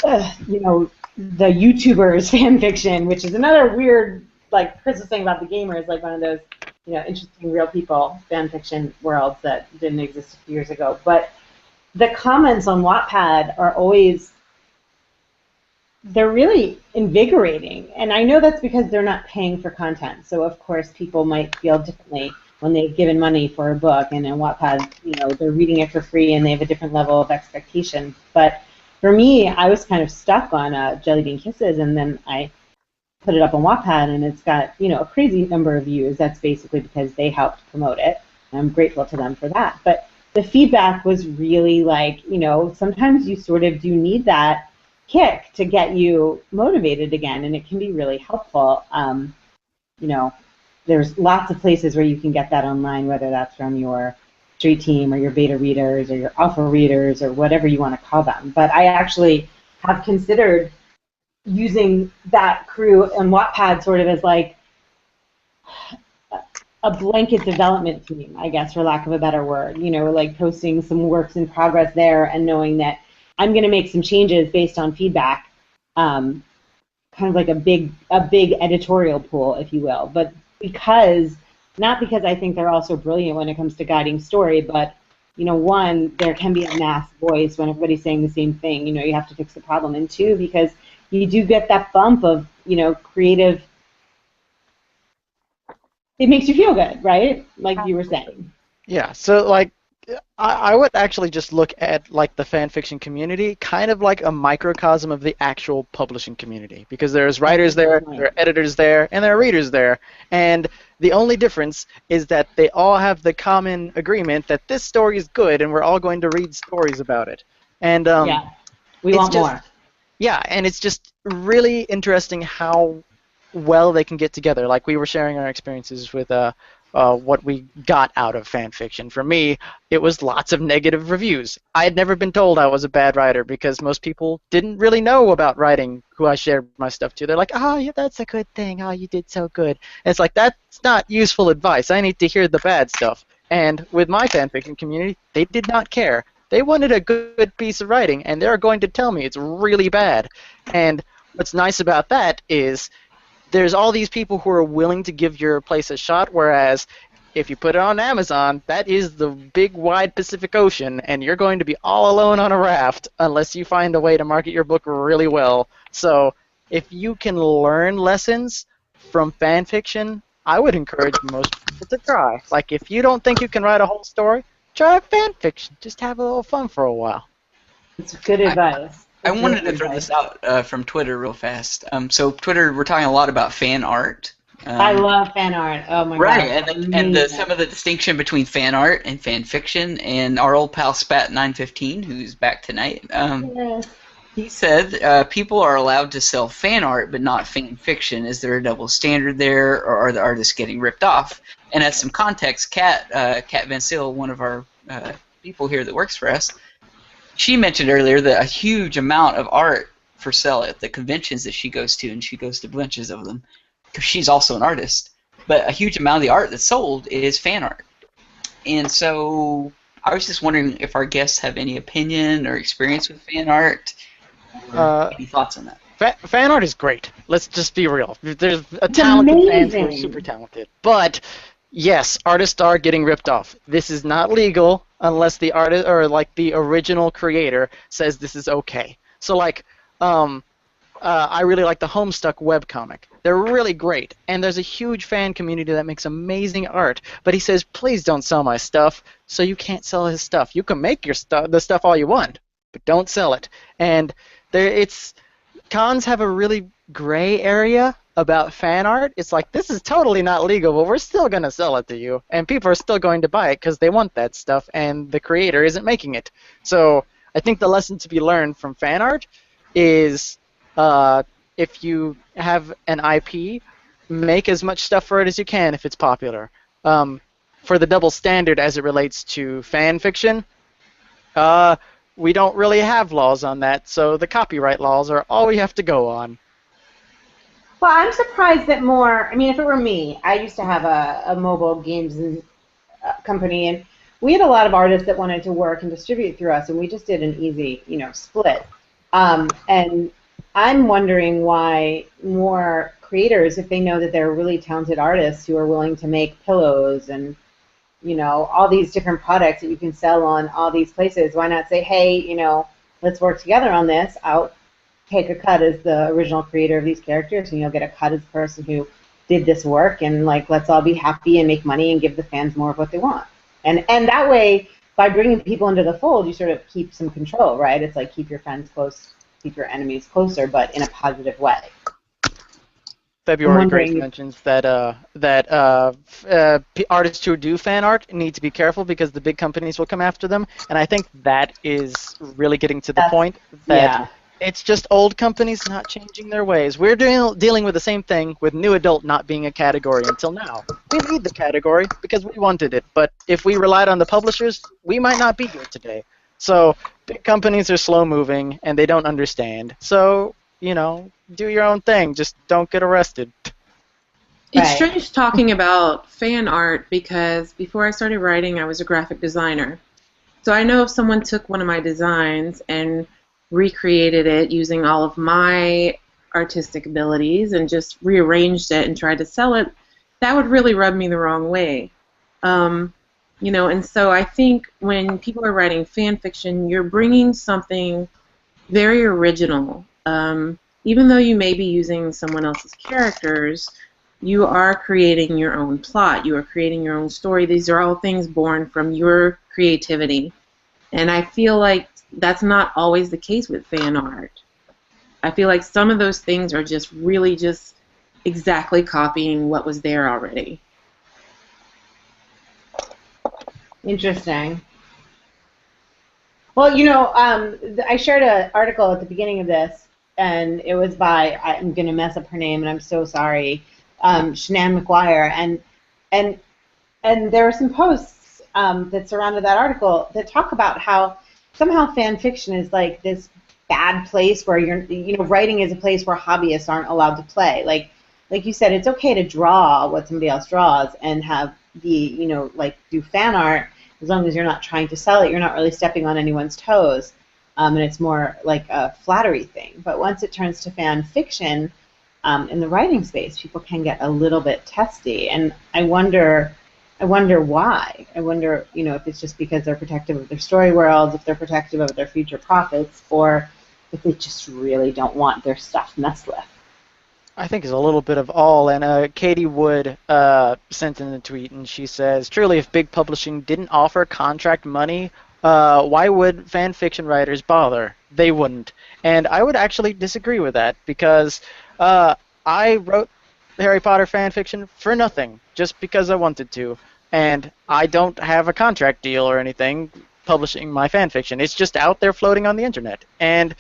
the YouTubers fan fiction, which is another weird, like Chris was saying about the gamers, like one of those interesting real people fan fiction worlds that didn't exist a few years ago. But the comments on Wattpad are always, they're really invigorating. And I know that's because they're not paying for content. So of course people might feel differently when they've given money for a book, and in Wattpad, they're reading it for free and they have a different level of expectation. But for me, I was kind of stuck on Jelly Bean Kisses, and then I put it up on Wattpad, and it's got a crazy number of views. That's basically because they helped promote it, and I'm grateful to them for that. But the feedback was really like, sometimes you sort of do need that kick to get you motivated again, and it can be really helpful. There's lots of places where you can get that online, whether that's from your street team or your beta readers or your alpha readers or whatever you want to call them. But I actually have considered using that crew on Wattpad sort of as like a blanket development team, I guess, for lack of a better word. Like posting some works in progress there and knowing that I'm going to make some changes based on feedback, kind of like a big editorial pool, if you will. But not because I think they're all so brilliant when it comes to guiding story, but one, there can be a mass voice when everybody's saying the same thing. You have to fix the problem. And two, because you do get that bump of creative. It makes you feel good, right? Like you were saying. Yeah. So like, I would actually just look at like the fan fiction community kind of like a microcosm of the actual publishing community, because there's writers there, there are editors there, and there are readers there, and the only difference is that they all have the common agreement that this story is good and we're all going to read stories about it. And we want more. Yeah, and it's just really interesting how well they can get together. Like we were sharing our experiences with what we got out of fan fiction. For me, it was lots of negative reviews. I had never been told I was a bad writer because most people didn't really know about writing who I shared my stuff to. They're like, oh, yeah, that's a good thing. Oh, you did so good. And it's like, that's not useful advice. I need to hear the bad stuff. And with my fan fiction community, they did not care. They wanted a good piece of writing, and they're going to tell me it's really bad. And what's nice about that is there's all these people who are willing to give your place a shot, whereas if you put it on Amazon, that is the big, wide Pacific Ocean, and you're going to be all alone on a raft unless you find a way to market your book really well. So if you can learn lessons from fan fiction, I would encourage most people to try. Like, if you don't think you can write a whole story, try fan fiction. Just have a little fun for a while. It's good advice. I wanted to throw this out from Twitter real fast. So Twitter, we're talking a lot about fan art. I love fan art. Oh my god! Right, and some of the distinction between fan art and fan fiction. And our old pal Spat915, who's back tonight, he said people are allowed to sell fan art, but not fan fiction. Is there a double standard there, or are the artists getting ripped off? And as some context, Kat Van Sil, one of our people here that works for us, she mentioned earlier that a huge amount of art for sale at the conventions that she goes to, and she goes to bunches of them, because she's also an artist. But a huge amount of the art that's sold is fan art. And so I was just wondering if our guests have any opinion or experience with fan art, or any thoughts on that. Fan art is great. Let's just be real. There's a talented fans who are amazing. super talented. But yes, artists are getting ripped off. This is not legal unless the artist or like the original creator says this is okay. So like, I really like the Homestuck webcomic. They're really great, and there's a huge fan community that makes amazing art. But he says, please don't sell my stuff, so you can't sell his stuff. You can make your the stuff all you want, but don't sell it. And cons have a really gray area about fan art. It's like, this is totally not legal, but we're still going to sell it to you, and people are still going to buy it because they want that stuff, and the creator isn't making it. So I think the lesson to be learned from fan art is if you have an IP, make as much stuff for it as you can if it's popular. For the double standard as it relates to fan fiction, we don't really have laws on that, so the copyright laws are all we have to go on. Well, I'm surprised that more. I mean, if it were me, I used to have a mobile games company, and we had a lot of artists that wanted to work and distribute through us, and we just did an easy, split. And I'm wondering why more creators, if they know that there are really talented artists who are willing to make pillows and all these different products that you can sell on all these places, why not say, hey, let's work together on this. I'll take a cut as the original creator of these characters, and you'll get a cut as the person who did this work, and let's all be happy and make money and give the fans more of what they want. And that way, by bringing people into the fold, you sort of keep some control, right? It's like keep your friends close, keep your enemies closer, but in a positive way. February Grace mentions that artists who do fan art need to be careful because the big companies will come after them, and I think that is really getting to the point that it's just old companies not changing their ways. We're dealing with the same thing with new adult not being a category until now. We need the category because we wanted it, but if we relied on the publishers, we might not be here today. So big companies are slow moving and they don't understand. So, do your own thing. Just don't get arrested. It's strange talking about fan art because before I started writing, I was a graphic designer. So I know if someone took one of my designs and recreated it using all of my artistic abilities and just rearranged it and tried to sell it, that would really rub me the wrong way. And so I think when people are writing fan fiction, you're bringing something very original. Even though you may be using someone else's characters, you are creating your own plot. You are creating your own story. These are all things born from your creativity. And I feel like that's not always the case with fan art. I feel like some of those things are just really just exactly copying what was there already. Interesting. Well, I shared an article at the beginning of this, and it was by, I'm going to mess up her name, and I'm so sorry, Shanann McGuire, and there are some posts that surrounded that article that talk about how somehow fan fiction is like this bad place where writing is a place where hobbyists aren't allowed to play. Like you said, it's okay to draw what somebody else draws and have do fan art as long as you're not trying to sell it. You're not really stepping on anyone's toes. And it's more like a flattery thing. But once it turns to fan fiction, in the writing space, people can get a little bit testy. And I wonder why. I wonder, if it's just because they're protective of their story worlds, if they're protective of their future profits, or if they just really don't want their stuff messed with. I think it's a little bit of all, and Katie Wood sent in a tweet, and she says, truly, if big publishing didn't offer contract money, why would fan fiction writers bother? They wouldn't. And I would actually disagree with that, because I wrote Harry Potter fan fiction for nothing, just because I wanted to, and I don't have a contract deal or anything publishing my fan fiction. It's just out there floating on the internet. And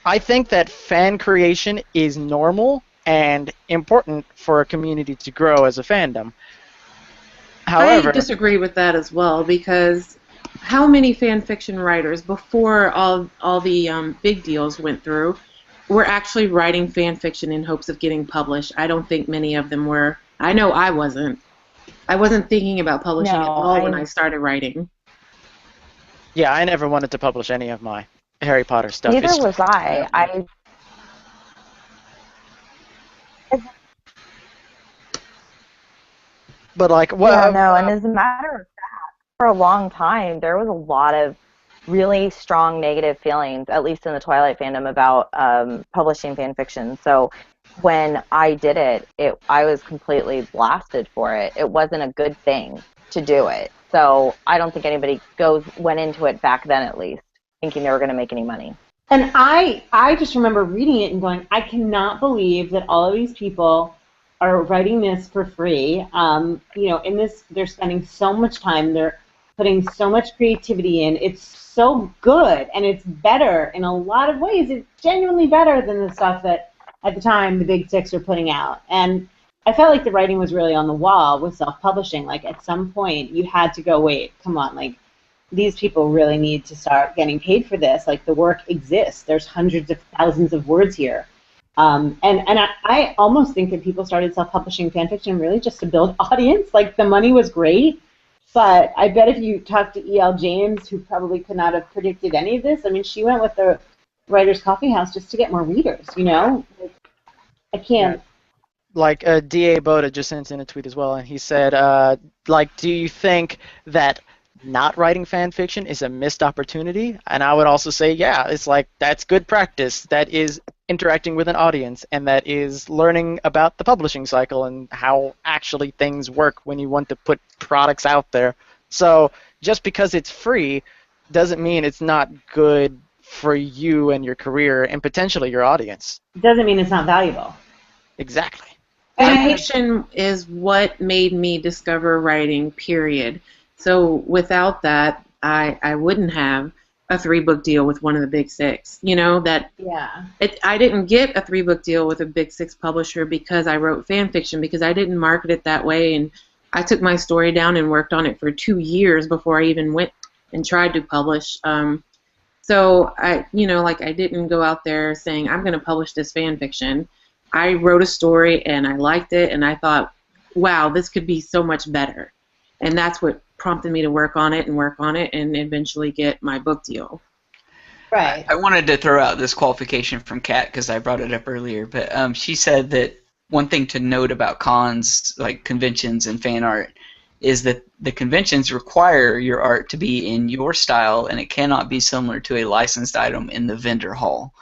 I think that fan creation is normal and important for a community to grow as a fandom. However, I disagree with that as well, because how many fan fiction writers before all the big deals went through were actually writing fan fiction in hopes of getting published? I don't think many of them were. I know I wasn't. I wasn't thinking about publishing at No, all when I started writing. yeah, I never wanted to publish any of my Harry Potter stuff. Neither It's- was I. But like, Yeah, what? no, and as a matter of fact, for a long time, there was a lot of really strong negative feelings, at least in the Twilight fandom, about publishing fan fiction. So when I did it, I was completely blasted for it. It wasn't a good thing to do it. So I don't think anybody went into it back then, at least, thinking they were going to make any money. And I just remember reading it and going, I cannot believe that all of these people are writing this for free. In this, they're spending so much time. They're putting so much creativity in. It's so good, and it's better in a lot of ways. It's genuinely better than the stuff that, at the time, the Big Six were putting out. And I felt like the writing was really on the wall with self-publishing. Like, at some point, you had to go, wait, come on, like, these people really need to start getting paid for this. Like, the work exists. There's hundreds of thousands of words here. And I almost think that people started self-publishing fan fiction really just to build audience. Like, the money was great, but I bet if you talk to E.L. James, who probably could not have predicted any of this, I mean, she went with the Writers' Coffee House just to get more readers, you know? Like, I can't... Like D.A. Boda just sent in a tweet as well, and he said, do you think that not writing fan fiction is a missed opportunity? And I would also say, yeah, it's like, that's good practice. That is interacting with an audience, and that is learning about the publishing cycle and how actually things work when you want to put products out there. So just because it's free doesn't mean it's not good for you and your career and potentially your audience. Doesn't mean it's not valuable. Exactly. Fan fiction is what made me discover writing, period. So without that, I wouldn't have a 3-book deal with one of the Big Six. You know, I didn't get a 3-book deal with a Big Six publisher because I wrote fan fiction, because I didn't market it that way, and I took my story down and worked on it for 2 years before I even went and tried to publish. So I didn't go out there saying, I'm going to publish this fan fiction. I wrote a story and I liked it, and I thought, wow, this could be so much better. And that's what prompted me to work on it and eventually get my book deal. Right. I wanted to throw out this qualification from Kat because I brought it up earlier, but she said that one thing to note about cons, like conventions and fan art, is that the conventions require your art to be in your style, and it cannot be similar to a licensed item in the vendor hall.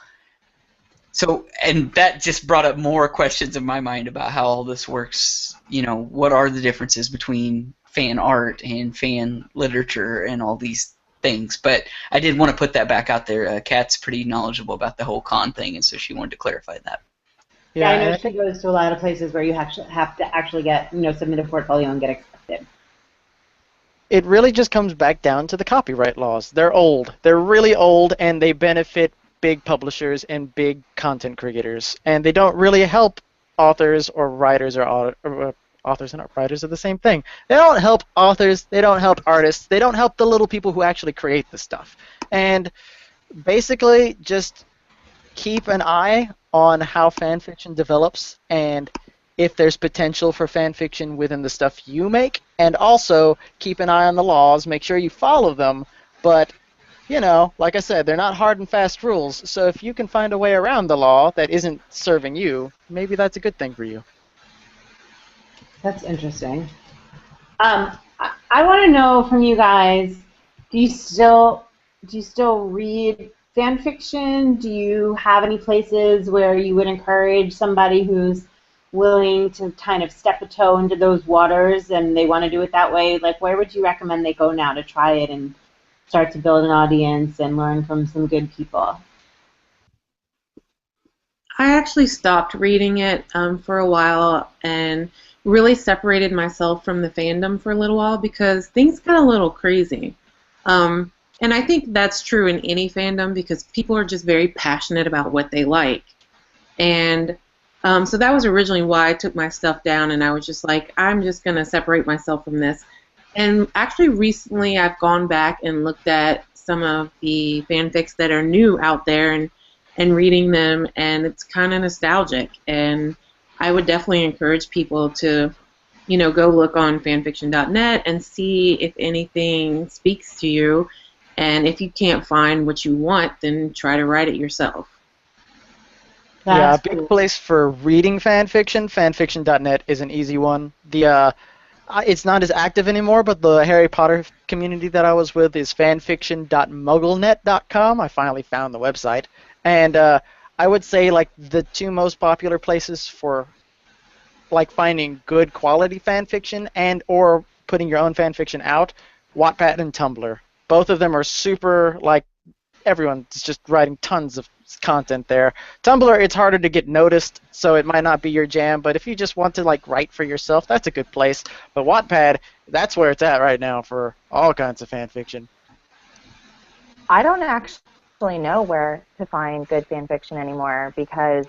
So, and that just brought up more questions in my mind about how all this works. You know, what are the differences between fan art and fan literature and all these things? But I did want to put that back out there. Kat's pretty knowledgeable about the whole con thing, and so she wanted to clarify that. Yeah, I know she goes to a lot of places where you have to actually get, submit a portfolio and get accepted. It really just comes back down to the copyright laws. They're old. They're really old, and they benefit big publishers and big content creators, and they don't really help authors or writers or authors and writers are the same thing. They don't help authors, they don't help artists, they don't help the little people who actually create the stuff. And basically just keep an eye on how fan fiction develops and if there's potential for fan fiction within the stuff you make, and also keep an eye on the laws, make sure you follow them, but like I said, they're not hard and fast rules, so if you can find a way around the law that isn't serving you, maybe that's a good thing for you. That's interesting. I want to know from you guys, do you still read fan fiction? Do you have any places where you would encourage somebody who's willing to kind of step a toe into those waters and they want to do it that way? Like, where would you recommend they go now to try it and start to build an audience and learn from some good people? I actually stopped reading it for a while and really separated myself from the fandom for a little while because things got a little crazy. And I think that's true in any fandom because people are just very passionate about what they like. And so that was originally why I took my stuff down, and I was just like, I'm just going to separate myself from this. And actually, recently I've gone back and looked at some of the fanfics that are new out there and reading them, and it's kind of nostalgic. And I would definitely encourage people to, go look on fanfiction.net and see if anything speaks to you. And if you can't find what you want, then try to write it yourself. Yeah, a That's big cool. place for reading fan fiction. Fanfiction.net is an easy one. It's not as active anymore, but the Harry Potter community that I was with is fanfiction.mugglenet.com. I finally found the website, and I would say like the two most popular places for like finding good quality fan fiction and or putting your own fan fiction out, Wattpad and Tumblr. Both of them are super like everyone's just writing tons of content there. Tumblr, it's harder to get noticed, so it might not be your jam, but if you just want to like write for yourself, that's a good place. But Wattpad, that's where it's at right now for all kinds of fan fiction. I don't actually know where to find good fan fiction anymore because,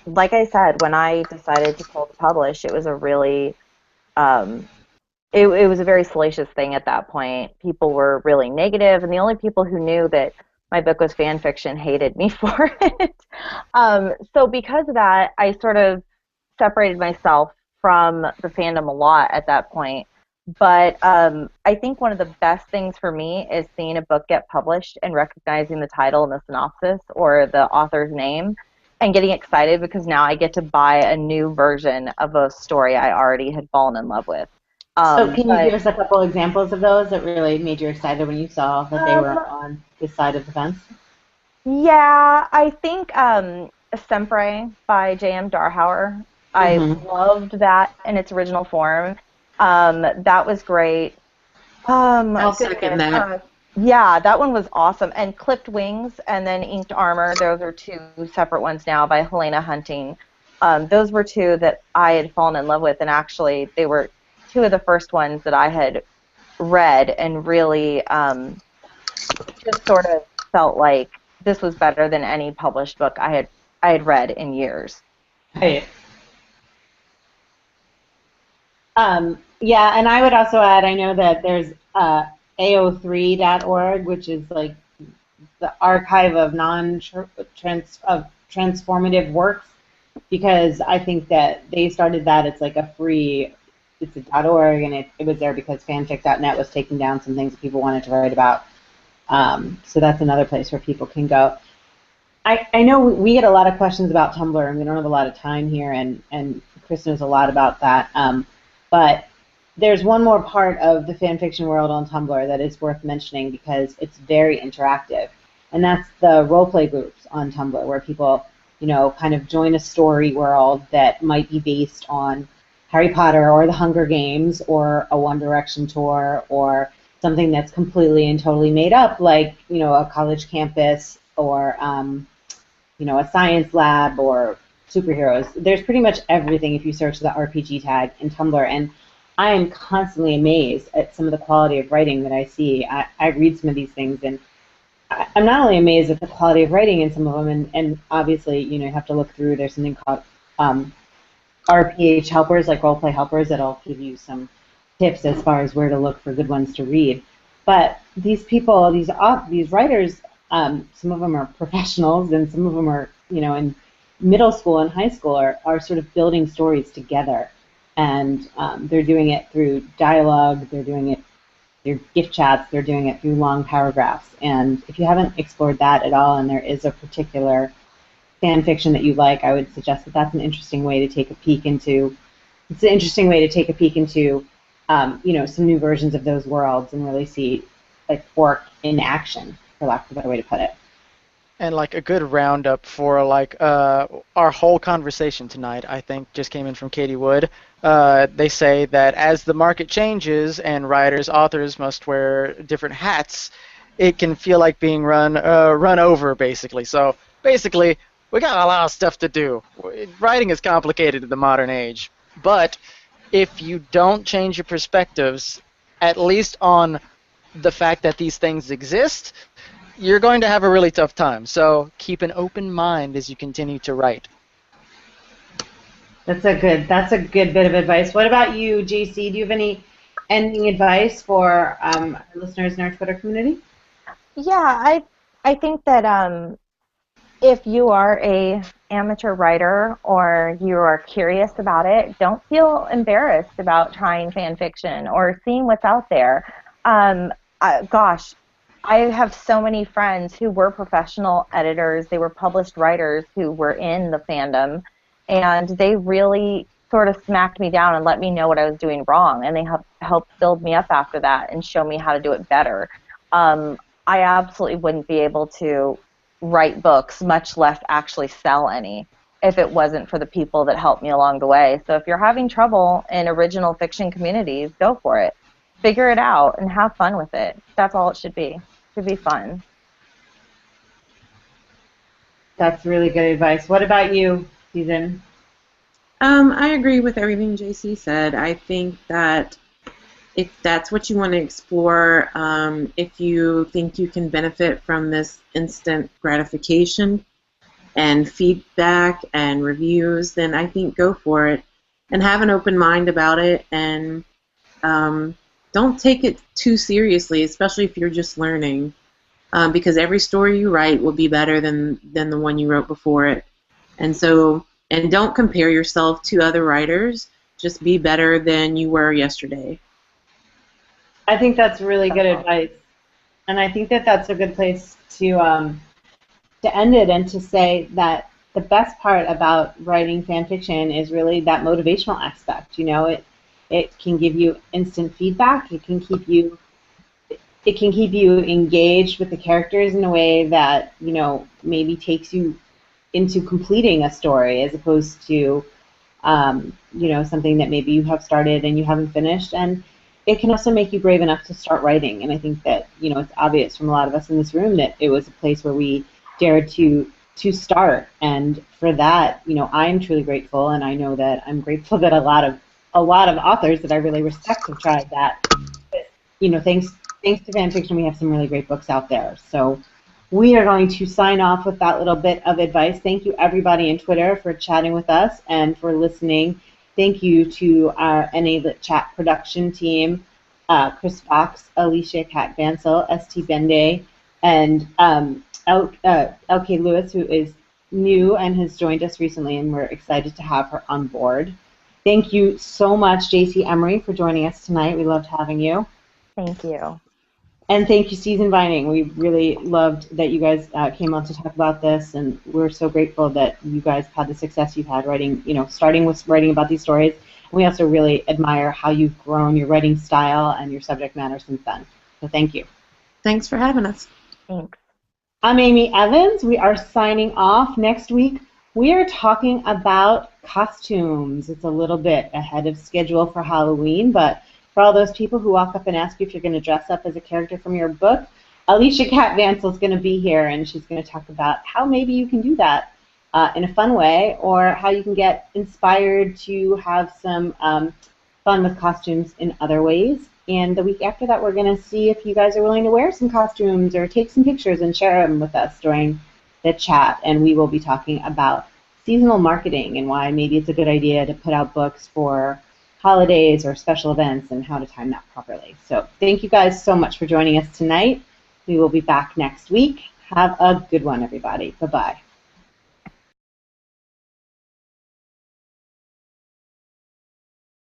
like I said, when I decided to self-publish, it was a really it was a very salacious thing at that point. People were really negative, and the only people who knew that my book was fan fiction hated me for it. So because of that, I sort of separated myself from the fandom a lot at that point. But I think one of the best things for me is seeing a book get published and recognizing the title and the synopsis or the author's name and getting excited because now I get to buy a new version of a story I already had fallen in love with. So can you give us a couple examples of those that really made you excited when you saw that they were on this side of the fence? Yeah, I think Sempre by J.M. Darhauer. I loved that in its original form. That was great. I'll second that. Yeah, that one was awesome. And Clipped Wings and then Inked Armor, those are two separate ones now by Helena Hunting. Those were two that I had fallen in love with, and actually they were two of the first ones that I had read and really just sort of felt like this was better than any published book I had read in years. Right. Yeah, and I would also add, I know that there's AO3.org, which is like the archive of transformative works, because I think that they started that. It's like a free, it's a .org, and it was there because fanfic.net was taking down some things that people wanted to write about. So that's another place where people can go. I know we get a lot of questions about Tumblr, and we don't have a lot of time here, and Chris knows a lot about that. But there's one more part of the fan fiction world on Tumblr that is worth mentioning because it's very interactive, and that's the roleplay groups on Tumblr where people, kind of join a story world that might be based on Harry Potter or the Hunger Games or a One Direction tour or something that's completely and totally made up, like, a college campus or, a science lab or superheroes. There's pretty much everything if you search the RPG tag in Tumblr, and I am constantly amazed at some of the quality of writing that I see. I read some of these things, and I'm not only amazed at the quality of writing in some of them, and obviously, you have to look through. There's something called RPH helpers, like roleplay helpers, that'll give you some tips as far as where to look for good ones to read. But these people, these writers, some of them are professionals, and some of them are, in middle school and high school are sort of building stories together. And they're doing it through dialogue, they're doing it through gift chats, they're doing it through long paragraphs. And if you haven't explored that at all, and there is a particular fan fiction that you like, I would suggest that that's an interesting way to take a peek into. It's an interesting way to take a peek into, some new versions of those worlds and really see like work in action, for lack of a better way to put it. And like a good roundup for like our whole conversation tonight, I think, just came in from Katie Wood. They say that as the market changes and writers, authors must wear different hats, it can feel like being run over, basically. So basically, we got a lot of stuff to do. Writing is complicated in the modern age, but if you don't change your perspectives, at least on the fact that these things exist, you're going to have a really tough time. So keep an open mind as you continue to write. That's a good bit of advice. What about you, JC? Do you have any ending advice for our listeners in our Twitter community? Yeah, I think that if you are a amateur writer or you are curious about it, don't feel embarrassed about trying fan fiction or seeing what's out there. Gosh, I have so many friends who were professional editors, they were published writers who were in the fandom, and they really sort of smacked me down and let me know what I was doing wrong, and they helped build me up after that and show me how to do it better. I absolutely wouldn't be able to write books, much less actually sell any, if it wasn't for the people that helped me along the way. So if you're having trouble in original fiction communities, go for it. Figure it out and have fun with it. That's all it should be. It should be fun. That's really good advice. What about you, Susan? I agree with everything JC said. I think that if that's what you want to explore, if you think you can benefit from this instant gratification and feedback and reviews, then I think go for it and have an open mind about it, and don't take it too seriously, especially if you're just learning, because every story you write will be better than the one you wrote before it. And don't compare yourself to other writers. Just be better than you were yesterday. I think that's really good advice, and I think that that's a good place to end it, and to say that the best part about writing fan fiction is really that motivational aspect. You know, it can give you instant feedback. It can keep you engaged with the characters in a way that, you know, maybe takes you into completing a story, as opposed to you know, something that maybe you have started and you haven't finished. And it can also make you brave enough to start writing. And I think that, you know, it's obvious from a lot of us in this room that it was a place where we dared to start. And for that, you know, I'm truly grateful, and I know that I'm grateful that a lot of authors that I really respect have tried that. But, you know, thanks to fan fiction, we have some really great books out there. So we are going to sign off with that little bit of advice. Thank you, everybody in Twitter, for chatting with us and for listening. Thank you to our NA Lit Chat production team, Chris Fox, Alicia Cat Bansel, St. Bende, and LK Lewis, who is new and has joined us recently, and we're excited to have her on board. Thank you so much, JC Emery, for joining us tonight. We loved having you. Thank you. And thank you, Season Vining. We really loved that you guys came on to talk about this, and we're so grateful that you guys had the success you've had writing, you know, starting with writing about these stories. And we also really admire how you've grown your writing style and your subject matter since then. So thank you. Thanks for having us. Thanks. I'm Amy Evans. We are signing off. Next week, we are talking about costumes. It's a little bit ahead of schedule for Halloween, but for all those people who walk up and ask you if you're going to dress up as a character from your book, Alicia Cat Vansel is going to be here, and she's going to talk about how maybe you can do that in a fun way, or how you can get inspired to have some fun with costumes in other ways. And the week after that, we're going to see if you guys are willing to wear some costumes or take some pictures and share them with us during the chat. And we will be talking about seasonal marketing and why maybe it's a good idea to put out books for holidays or special events and how to time that properly. So thank you guys so much for joining us tonight. We will be back next week. Have a good one, everybody. Bye-bye.